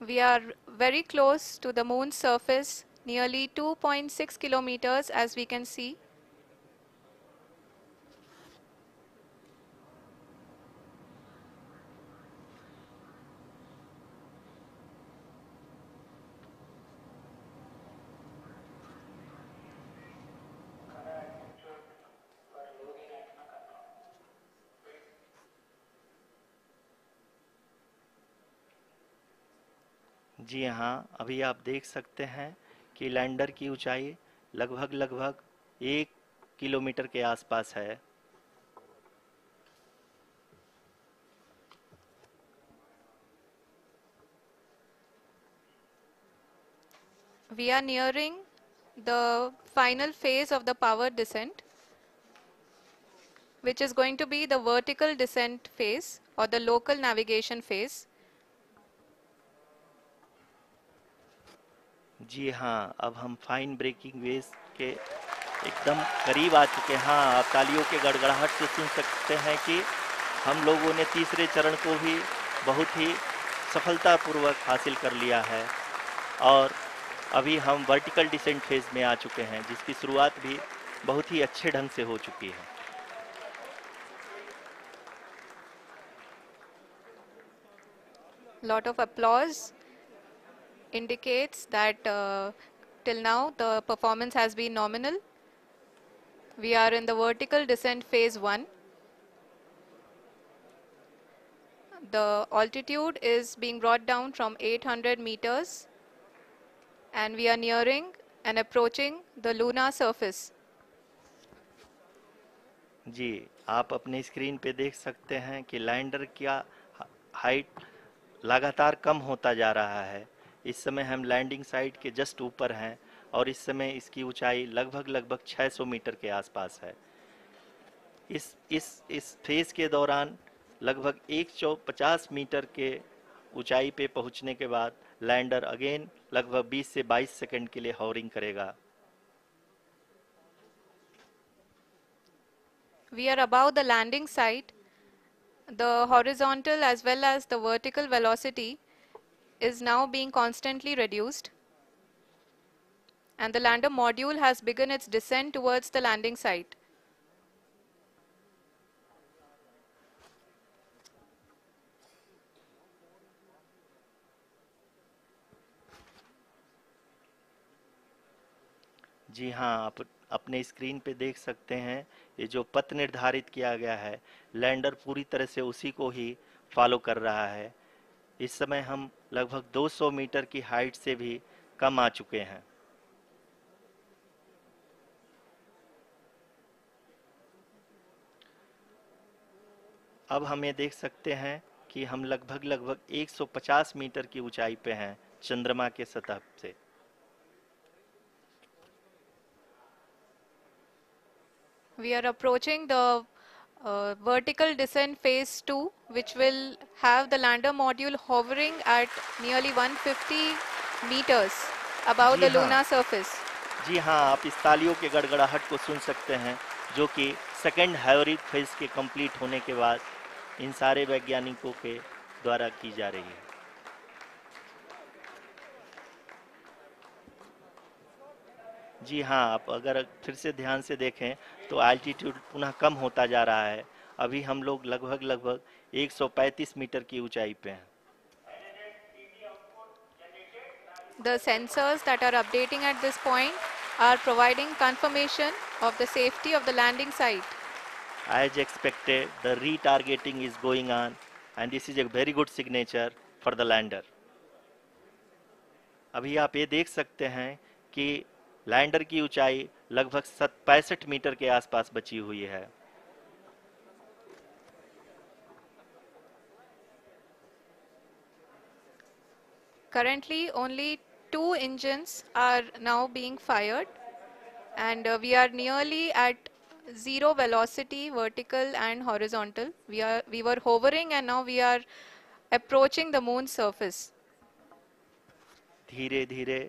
We are very close to the moon's surface, nearly 2.6 kilometers as we can see. जी हाँ, अभी आप देख सकते हैं कि लैंडर की ऊंचाई लगभग 1 किलोमीटर के आसपास है। We are nearing the final phase of the power descent, which is going to be the vertical descent phase or the local navigation phase. जी हाँ, अब हम फाइन ब्रेकिंग वेव्स के एकदम करीब आ चुके हैं। हाँ, आप तालियों के गड़गड़ाहट से सुन सकते हैं कि हम लोगों ने तीसरे चरण को भी बहुत ही सफलतापूर्वक हासिल कर लिया है और अभी हम वर्टिकल डिसेंट फेज में आ चुके हैं, जिसकी शुरुआत भी बहुत ही अच्छे ढंग से हो चुकी है। Lot of applause indicates that till now the performance has been nominal. We are in the vertical descent phase 1. The altitude is being brought down from 800 meters and we are nearing and approaching the lunar surface. जी, आप अपने screen पे देख सकते हैं कि lander का height लगातार कम होता जा रहा है। इस समय हम लैंडिंग साइट के जस्ट ऊपर हैं और इस समय इसकी ऊंचाई लगभग 600 मीटर के आसपास है। इस फेज के दौरान लगभग 150 मीटर के ऊंचाई पे पहुंचने के बाद लैंडर अगेन लगभग 20 से 22 सेकंड के लिए हॉवरिंग करेगा। We are above the landing site. The horizontal as well as the vertical velocity is now being constantly reduced. And the lander module has begun its descent towards the landing site. जी हाँ, आप अपने screen पे देख सकते हैं ये जो पथ निर्धारित किया गया है, लैंडर पूरी तरह से उसी को ही फॉलो कर रहा है। इस समय हम लगभग 200 मीटर की हाइट से भी कम आ चुके हैं। अब हम ये देख सकते हैं कि हम लगभग 150 मीटर की ऊंचाई पे हैं चंद्रमा के सतह से। We are approaching the vertical descent phase 2, which will have the lander module hovering at nearly 150 meters above ji the हाँ, lunar surface. जी हाँ, आप इस तालियों के गड़गड़ाहट को सुन सकते हैं, जो कि सेकंड हाइब्रिड फेज के कंप्लीट होने के बाद इन सारे वैज्ञानिकों के द्वारा की जा रही है। जी हाँ, आप अगर फिर से ध्यान से देखें तो एल्टीट्यूड पुनः कम होता जा रहा है। अभी हम लोग लगभग 135 मीटर की ऊंचाई पे हैं। The sensors that are updating at this point are providing confirmation of the safety of the landing site. As expected, the retargeting is going on and this is a very good signature for the lander. अभी आप ये देख सकते हैं कि lander की ऊंचाई लगभग 65 मीटर के आसपास बची हुई है। Currently, only 2 engines are now being fired, and we are nearly at zero velocity, vertical and horizontal. We were hovering, and now we are approaching the moon's surface. धीरे धीरे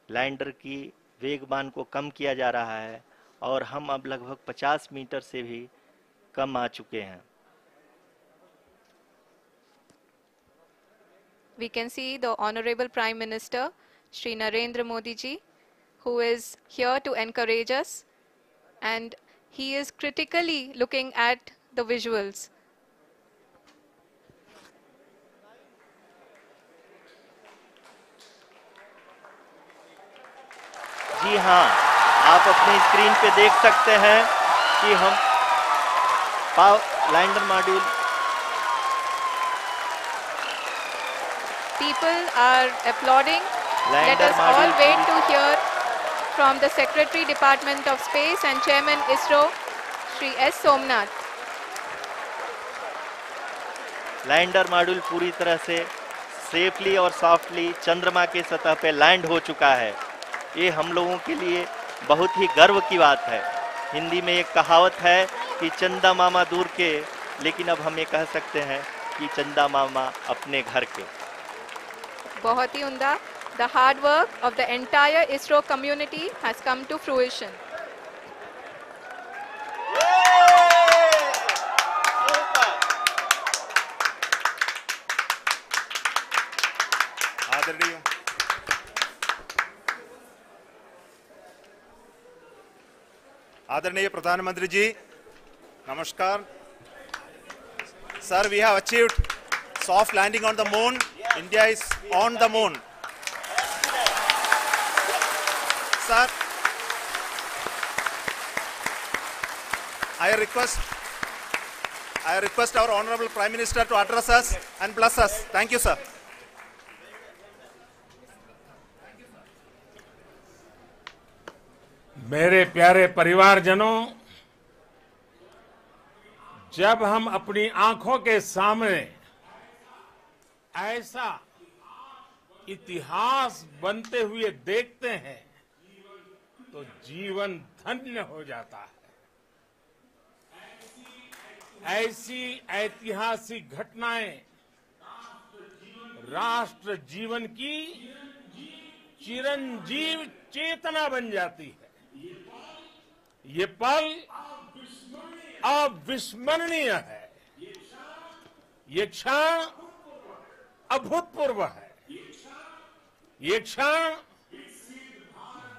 लैंडर की वेगमान को कम किया जा रहा है और हम अब लगभग 50 मीटर से भी कम आ चुके हैं। We can see the Honorable Prime Minister, Shri Narendra Modi ji, who is here to encourage us, and he is critically looking at the visuals. जी हाँ, आप अपनी स्क्रीन पे देख सकते हैं कि हम lander module people are applauding. Let lander us all module wait to hear from the Secretary Department of Space and Chairman ISRO, Shri S. Somnath. Lander module पूरी तरह से सेफली और सॉफ्टली चंद्रमा के सतह पे लैंड हो चुका है। ये हम लोगों के लिए बहुत ही गर्व की बात है। हिंदी में एक कहावत है कि चंदा मामा दूर के, लेकिन अब हम ये कह सकते हैं कि चंदा मामा अपने घर के। बहुत ही उम्दा। The hard work of the entire ISRO community has come to fruition. आदरणीय आदरणीय प्रधानमंत्री जी, नमस्कार। Sir, we have achieved soft landing on the moon. India is on the moon. Sir, I request our Honorable Prime Minister to address us and bless us. Thank you, sir. मेरे प्यारे परिवारजनों, जब हम अपनी आंखों के सामने ऐसा इतिहास बनते हुए देखते हैं तो जीवन धन्य हो जाता है। ऐसी ऐतिहासिक घटनाएं राष्ट्र जीवन की चिरंजीव चेतना बन जाती है। ये पल अविस्मरणीय है। ये क्षण अभूतपूर्व है। ये क्षण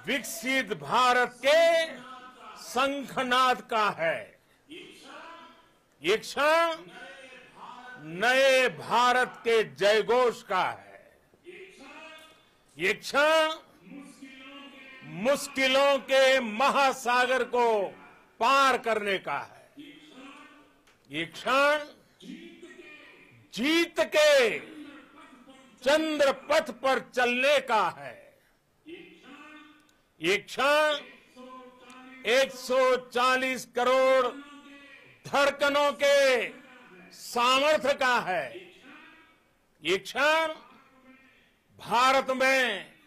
विकसित भारत के शंखनाद का है। ये क्षण नए भारत के जयघोष का है। ये क्षण मुश्किलों के महासागर को पार करने का है। ये क्षण जीत के चंद्र पथ पर चलने का है। ये क्षण 140 करोड़ धड़कनों के सामर्थ्य का है। ये क्षण भारत में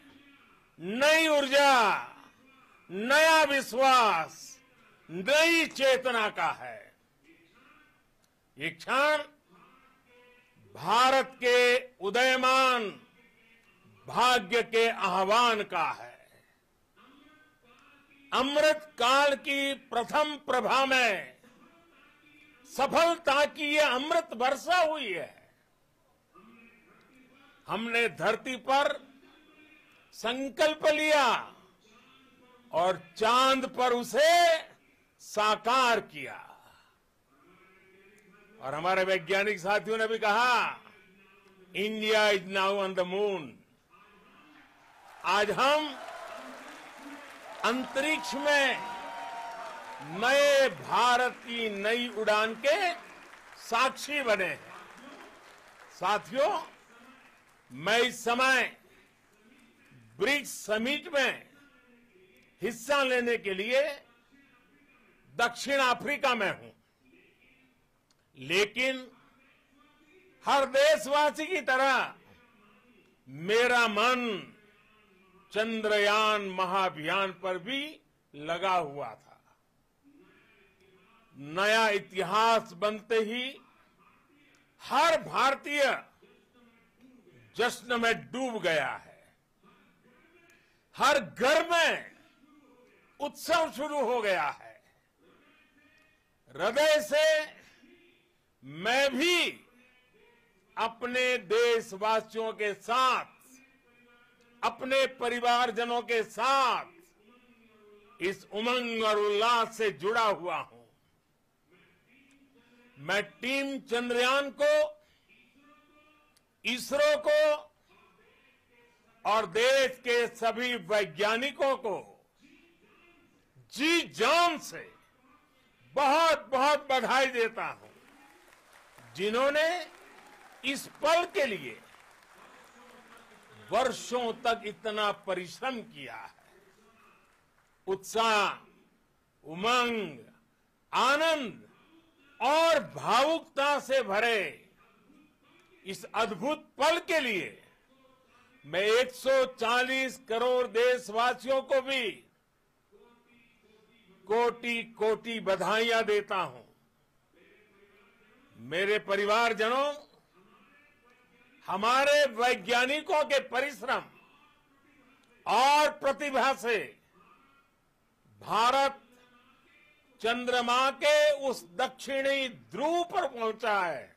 नई ऊर्जा, नया विश्वास, नई चेतना का है। ये क्षण भारत के उदयमान भाग्य के आह्वान का है। अमृत काल की प्रथम प्रभा में सफलता की ये अमृत वर्षा हुई है। हमने धरती पर संकल्प लिया और चांद पर उसे साकार किया। और हमारे वैज्ञानिक साथियों ने भी कहा, India is now on the moon. आज हम अंतरिक्ष में नए भारत की नई उड़ान के साक्षी बने हैं। साथियों, मैं इस समय ब्रिक्स समिट में हिस्सा लेने के लिए दक्षिण अफ्रीका में हूं, लेकिन हर देशवासी की तरह मेरा मन चंद्रयान महाअभियान पर भी लगा हुआ था। नया इतिहास बनते ही हर भारतीय जश्न में डूब गया है। हर घर में उत्सव शुरू हो गया है। हृदय से मैं भी अपने देशवासियों के साथ, अपने परिवारजनों के साथ इस उमंग और उल्लास से जुड़ा हुआ हूं। मैं टीम चंद्रयान को, इसरो को और देश के सभी वैज्ञानिकों को जी जान से बहुत बहुत बधाई देता हूं, जिन्होंने इस पल के लिए वर्षों तक इतना परिश्रम किया है। उत्साह, उमंग, आनंद और भावुकता से भरे इस अद्भुत पल के लिए मैं 140 करोड़ देशवासियों को भी कोटि कोटि बधाइयां देता हूं। मेरे परिवारजनों, हमारे वैज्ञानिकों के परिश्रम और प्रतिभा से भारत चंद्रमा के उस दक्षिणी ध्रुव पर पहुंचा है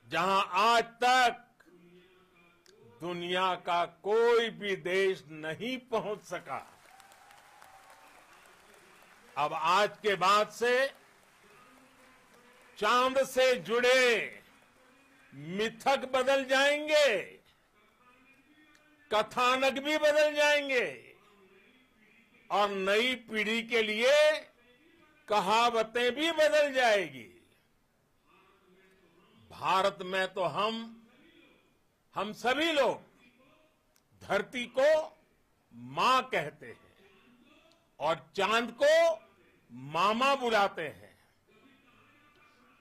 जहां आज तक दुनिया का कोई भी देश नहीं पहुंच सका। अब आज के बाद से चांद से जुड़े मिथक बदल जाएंगे, कथानक भी बदल जाएंगे और नई पीढ़ी के लिए कहावतें भी बदल जाएगी। भारत में तो हम सभी लोग धरती को मां कहते हैं और चांद को मामा बुलाते हैं।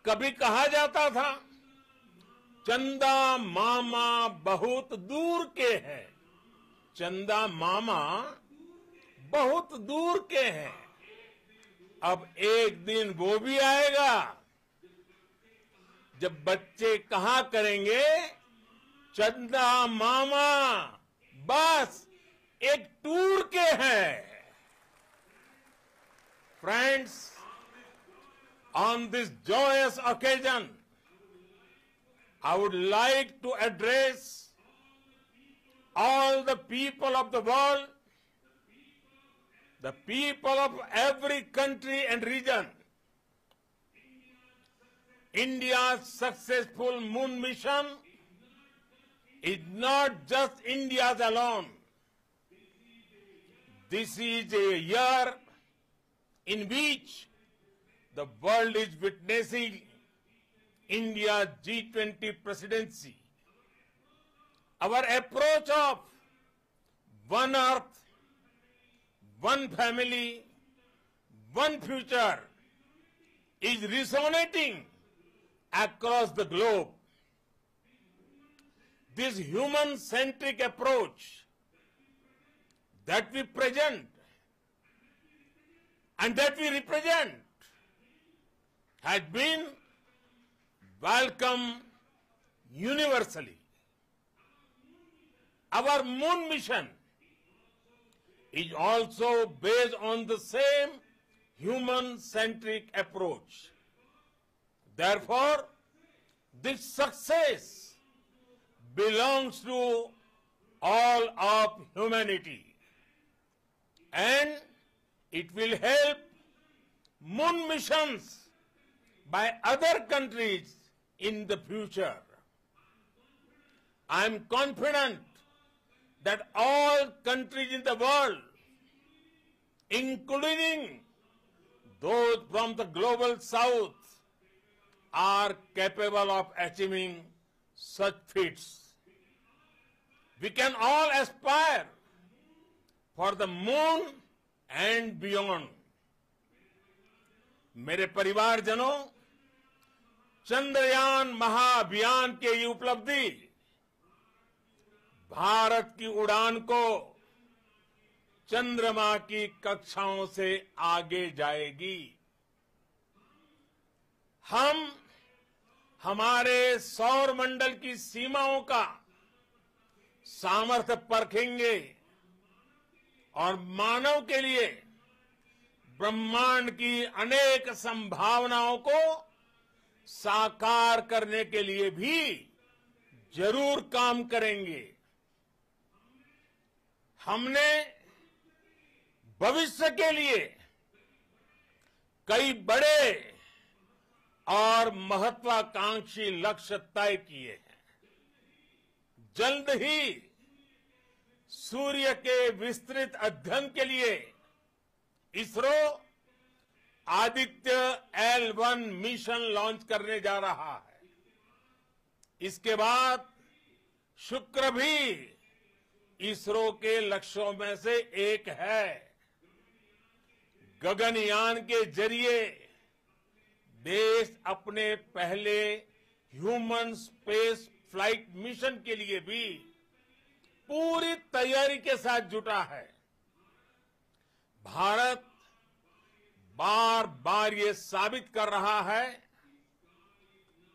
कभी कहा जाता था, चंदा मामा बहुत दूर के हैं। चंदा मामा बहुत दूर के हैं। अब एक दिन वो भी आएगा जब बच्चे कहा करेंगे, चंदा मामा बस एक टूर के हैं। Friends, on this joyous occasion, I would like to address all the people of the world, the people of every country and region. India's successful moon mission is not just India's alone. This is a year in which the world is witnessing India's G20 presidency. Our approach of one earth, one family, one future is resonating across the globe. This human-centric approach that we present and that we represent has been welcomed universally. Our moon mission is also based on the same human-centric approach. Therefore, this success belongs to all of humanity, and it will help moon missions by other countries in the future. I am confident that all countries in the world, including those from the global south, are capable of achieving such feats. We can all aspire for the moon and beyond. मेरे परिवारजनों, चंद्रयान महाअभियान की ये उपलब्धि भारत की उड़ान को चंद्रमा की कक्षाओं से आगे जाएगी। हम हमारे सौर मंडल की सीमाओं का सामर्थ्य परखेंगे और मानव के लिए ब्रह्मांड की अनेक संभावनाओं को साकार करने के लिए भी जरूर काम करेंगे। हमने भविष्य के लिए कई बड़े और महत्वाकांक्षी लक्ष्य तय किए हैं। जल्द ही सूर्य के विस्तृत अध्ययन के लिए ISRO Aditya L1 mission launch करने जा रहा है। इसके बाद शुक्र भी इसरो के लक्ष्यों में से एक है। गगनयान के जरिए देश अपने पहले ह्यूमन स्पेस फ्लाइट मिशन के लिए भी पूरी तैयारी के साथ जुटा है। भारत बार बार ये साबित कर रहा है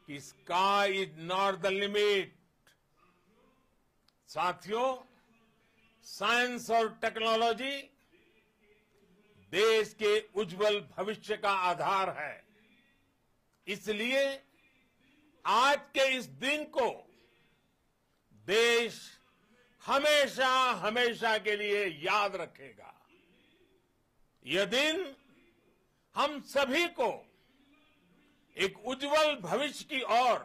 कि sky is not the limit. साथियों, साइंस और टेक्नोलॉजी देश के उज्जवल भविष्य का आधार है। इसलिए आज के इस दिन को देश हमेशा हमेशा के लिए याद रखेगा। यह दिन हम सभी को एक उज्जवल भविष्य की ओर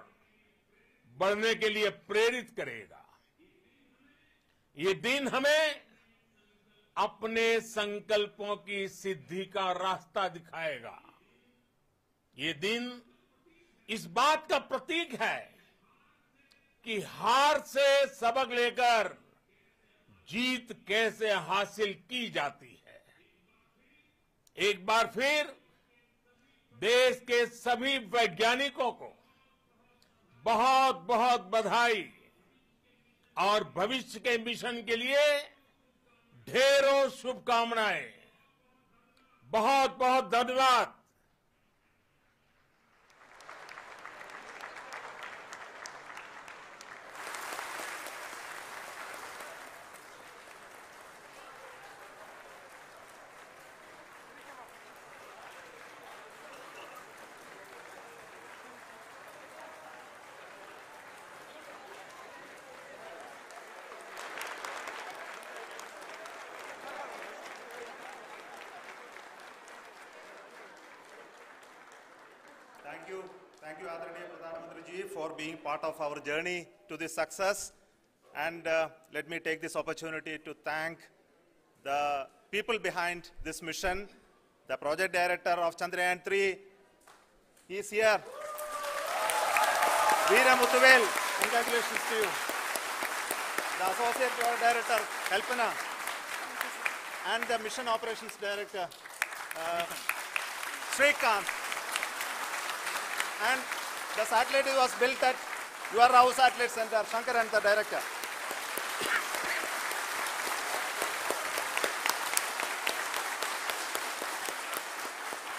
बढ़ने के लिए प्रेरित करेगा। ये दिन हमें अपने संकल्पों की सिद्धि का रास्ता दिखाएगा। ये दिन इस बात का प्रतीक है कि हार से सबक लेकर जीत कैसे हासिल की जाती है। एक बार फिर देश के सभी वैज्ञानिकों को बहुत बहुत बधाई और भविष्य के मिशन के लिए ढेरों शुभकामनाएं। बहुत बहुत धन्यवाद। Thank you, Adaraniya Pradhan Mantri ji, for being part of our journey to this success. And let me take this opportunity to thank the people behind this mission. The project director of Chandrayaan-3, he is here. Veera Muthuvel, congratulations to you. The associate project director, Kalpana, and the mission operations director, Srikanth. And the satellite was built at your Rao Satellite Center, Shankar and the director.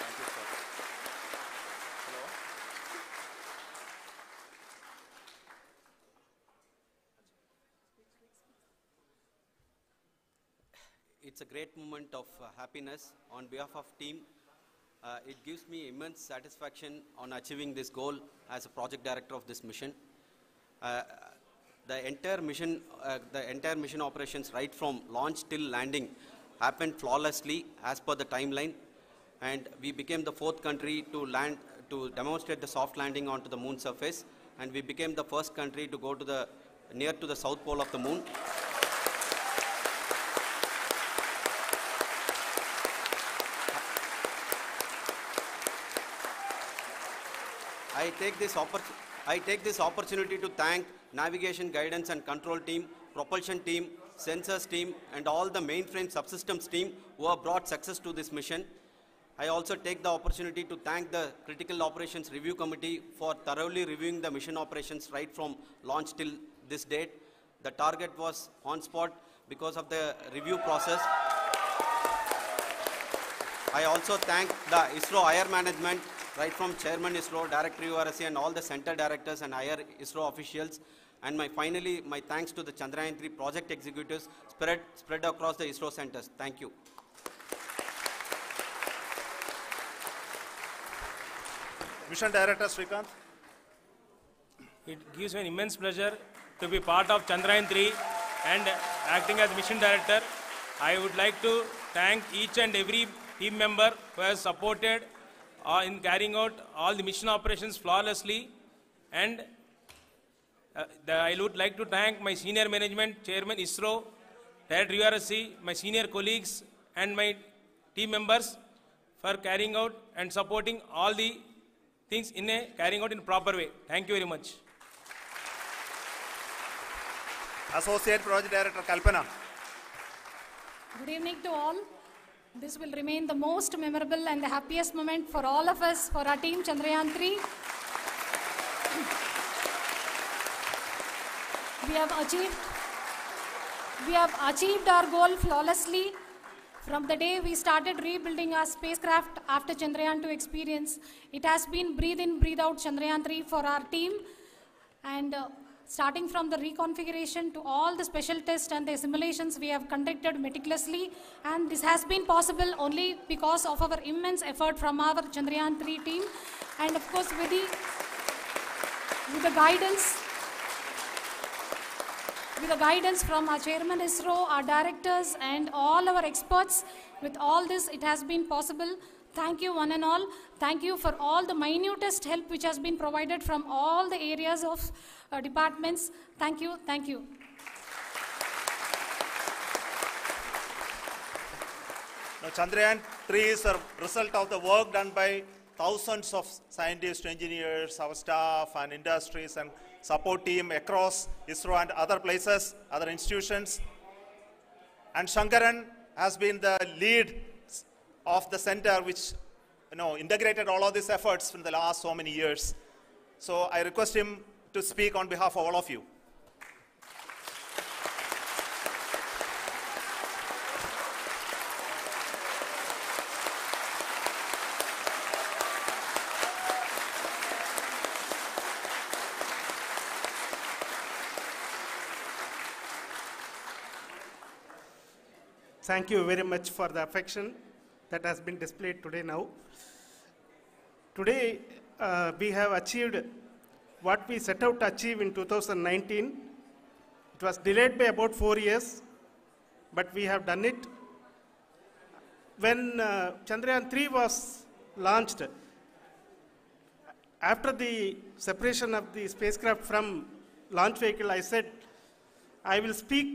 Thank you, sir. Hello. It's a great moment of happiness on behalf of team. It gives me immense satisfaction on achieving this goal as a project director of this mission. The entire mission operations right from launch till landing happened flawlessly as per the timeline, and we became the 4th country to demonstrate the soft landing onto the moon surface, and we became the first country to go to near to the south pole of the moon. I take this opportunity to thank navigation, guidance and control team, propulsion team, sensors team and all the mainframe subsystems team who have brought success to this mission. I also take the opportunity to thank the Critical Operations Review Committee for thoroughly reviewing the mission operations right from launch till this date. The target was on spot because of the review process. I also thank the ISRO higher management, right from Chairman ISRO, Director URSC, and all the center directors and higher ISRO officials. And finally, my thanks to the Chandrayaan-3 project executives spread across the ISRO centers. Thank you. Mission Director Srikanth. It gives me an immense pleasure to be part of Chandrayaan-3 and acting as Mission Director. I would like to thank each and every team member who has supported in carrying out all the mission operations flawlessly, and I would like to thank my senior management, Chairman ISRO, Director URSC, my senior colleagues and my team members for carrying out and supporting all the things carrying out in a proper way. Thank you very much. Associate Project Director Kalpana. Good evening to all. This will remain the most memorable and the happiest moment for all of us, for our team Chandrayaan 3. We have achieved our goal flawlessly. From the day we started rebuilding our spacecraft after Chandrayaan 2 experience, it has been breathe in, breathe out Chandrayaan 3 for our team. And starting from the reconfiguration to all the special tests and the simulations we have conducted meticulously, and this has been possible only because of our immense effort from our Chandrayaan 3 team, and of course with the guidance from our chairman ISRO, our directors and all our experts. With all this, it has been possible. Thank you one and all. Thank you for all the minutest help which has been provided from all the areas of departments. Thank you. Thank you. Now, Chandrayaan 3 is a result of the work done by thousands of scientists, engineers, our staff and industries and support team across ISRO and other places, other institutions. And Shankaran has been the lead of the center which integrated all of these efforts in the last so many years. So I request him to speak on behalf of all of you. Thank you very much for the affection that has been displayed today now. Today, we have achieved what we set out to achieve in 2019. It was delayed by about 4 years, but we have done it. When Chandrayaan 3 was launched, after the separation of the spacecraft from launch vehicle, I said, I will speak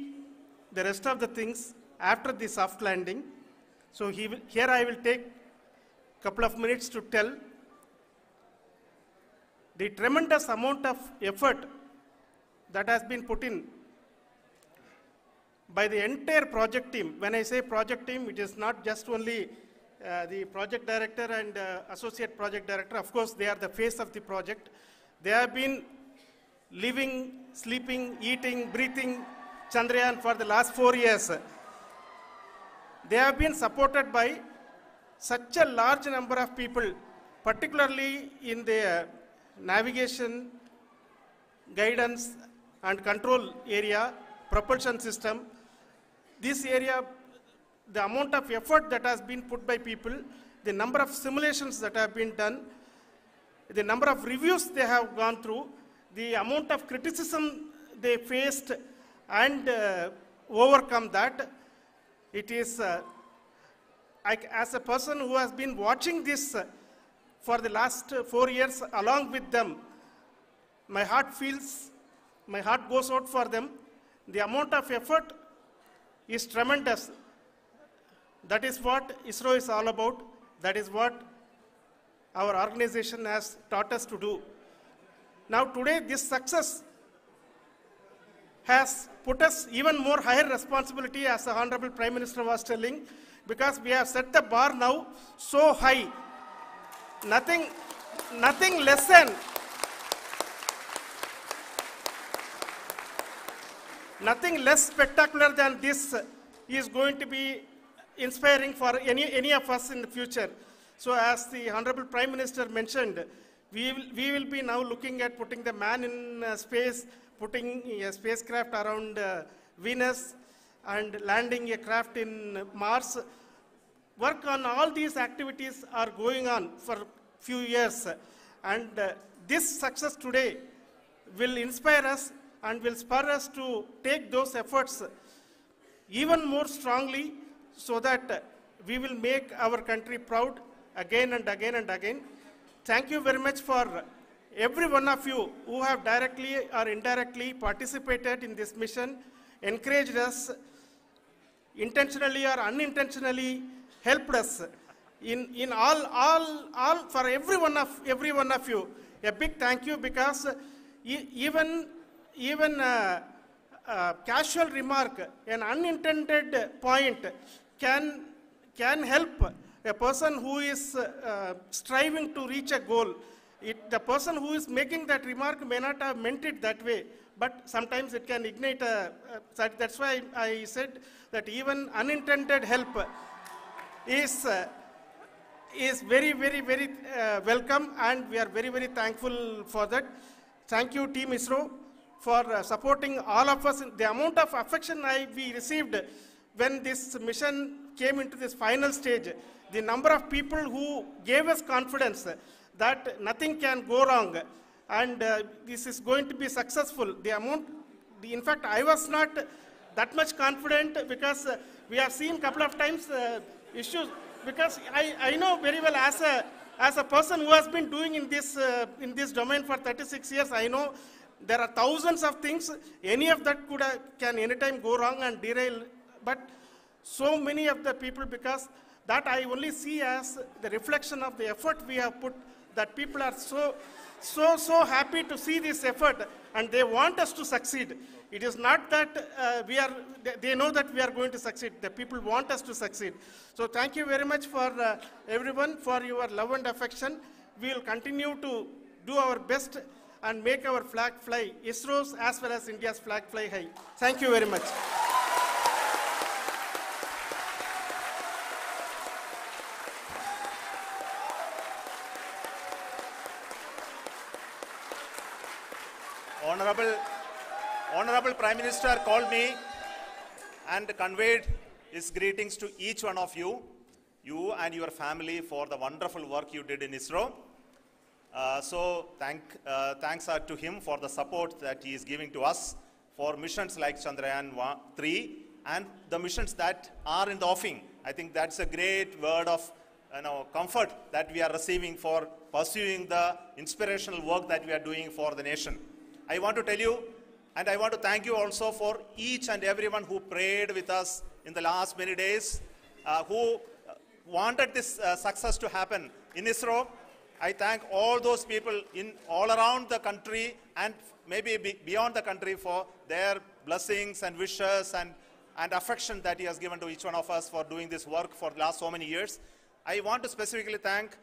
the rest of the things after the soft landing. So here I will take a couple of minutes to tell the tremendous amount of effort that has been put in by the entire project team. When I say project team, it is not just only the project director and associate project director. Of course, they are the face of the project. They have been living, sleeping, eating, breathing Chandrayaan for the last 4 years. They have been supported by such a large number of people, particularly in the navigation, guidance and control area, propulsion system. This area, the amount of effort that has been put by people, the number of simulations that have been done, the number of reviews they have gone through, the amount of criticism they faced and overcome that. It is, as a person who has been watching this for the last 4 years along with them, my heart goes out for them. The amount of effort is tremendous. That is what ISRO is all about. That is what our organization has taught us to do. Now today, this success has put us even more higher responsibility, as the Honorable Prime Minister was telling, because we have set the bar now so high. Nothing less spectacular than this is going to be inspiring for any of us in the future. So as the Honorable Prime Minister mentioned, we will be now looking at putting the man in space, putting a spacecraft around Venus and landing a craft in Mars. Work on all these activities are going on for a few years. And this success today will inspire us and will spur us to take those efforts even more strongly so that we will make our country proud again and again and again. Thank you very much for every one of you who have directly or indirectly participated in this mission, encouraged us, intentionally or unintentionally helped us in all for every one of you. A big thank you, because even casual remark, an unintended point can help a person who is striving to reach a goal. The person who is making that remark may not have meant it that way, but sometimes it can ignite that's why I said that even unintended help is very, very, very welcome, and we are very, very thankful for that. Thank you, Team ISRO, for supporting all of us. The amount of affection we received when this mission came into this final stage, the number of people who gave us confidence that nothing can go wrong and this is going to be successful. In fact, I was not that much confident because we have seen a couple of times issues, because I know very well as a person who has been doing in this domain for 36 years, I know there are thousands of things. Any of that can anytime go wrong and derail. But so many of the people, because that I only see as the reflection of the effort we have put, that people are so happy to see this effort and they want us to succeed. It is not that they know that we are going to succeed. The people want us to succeed. So thank you very much for everyone for your love and affection. We will continue to do our best and make our flag fly, ISRO's as well as India's flag fly high. Thank you very much. Honorable Prime Minister called me and conveyed his greetings to each one of you and your family for the wonderful work you did in ISRO. So thanks are to him for the support that he is giving to us for missions like Chandrayaan 3 and the missions that are in the offing. I think that's a great word of comfort that we are receiving for pursuing the inspirational work that we are doing for the nation. I want to tell you, and I want to thank you also for each and everyone who prayed with us in the last many days, who wanted this success to happen in ISRO. I thank all those people all around the country and maybe beyond the country for their blessings and wishes and affection that he has given to each one of us for doing this work for the last so many years. I want to specifically thank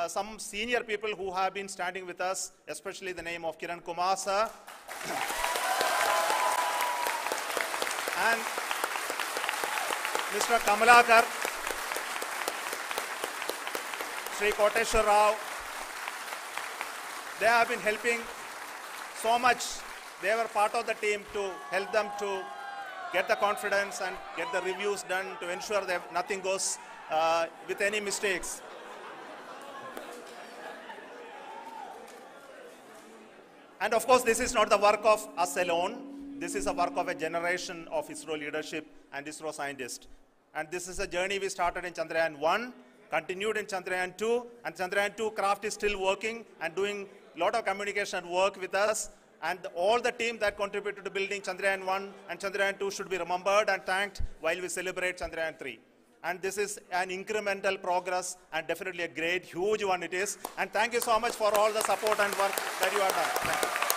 some senior people who have been standing with us, especially the name of Kiran Kumar sir and Mr. Kamalakar, Sri Koteshwar Rao. They have been helping so much. They were part of the team to help them to get the confidence and get the reviews done to ensure that nothing goes with any mistakes. And of course, this is not the work of us alone. This is a work of a generation of ISRO leadership and ISRO scientists. And this is a journey we started in Chandrayaan 1, continued in Chandrayaan 2, and Chandrayaan 2 craft is still working and doing a lot of communication work with us. And all the team that contributed to building Chandrayaan 1 and Chandrayaan 2 should be remembered and thanked while we celebrate Chandrayaan 3. And this is an incremental progress and definitely a great, huge one it is. And thank you so much for all the support and work that you have done. Thank you.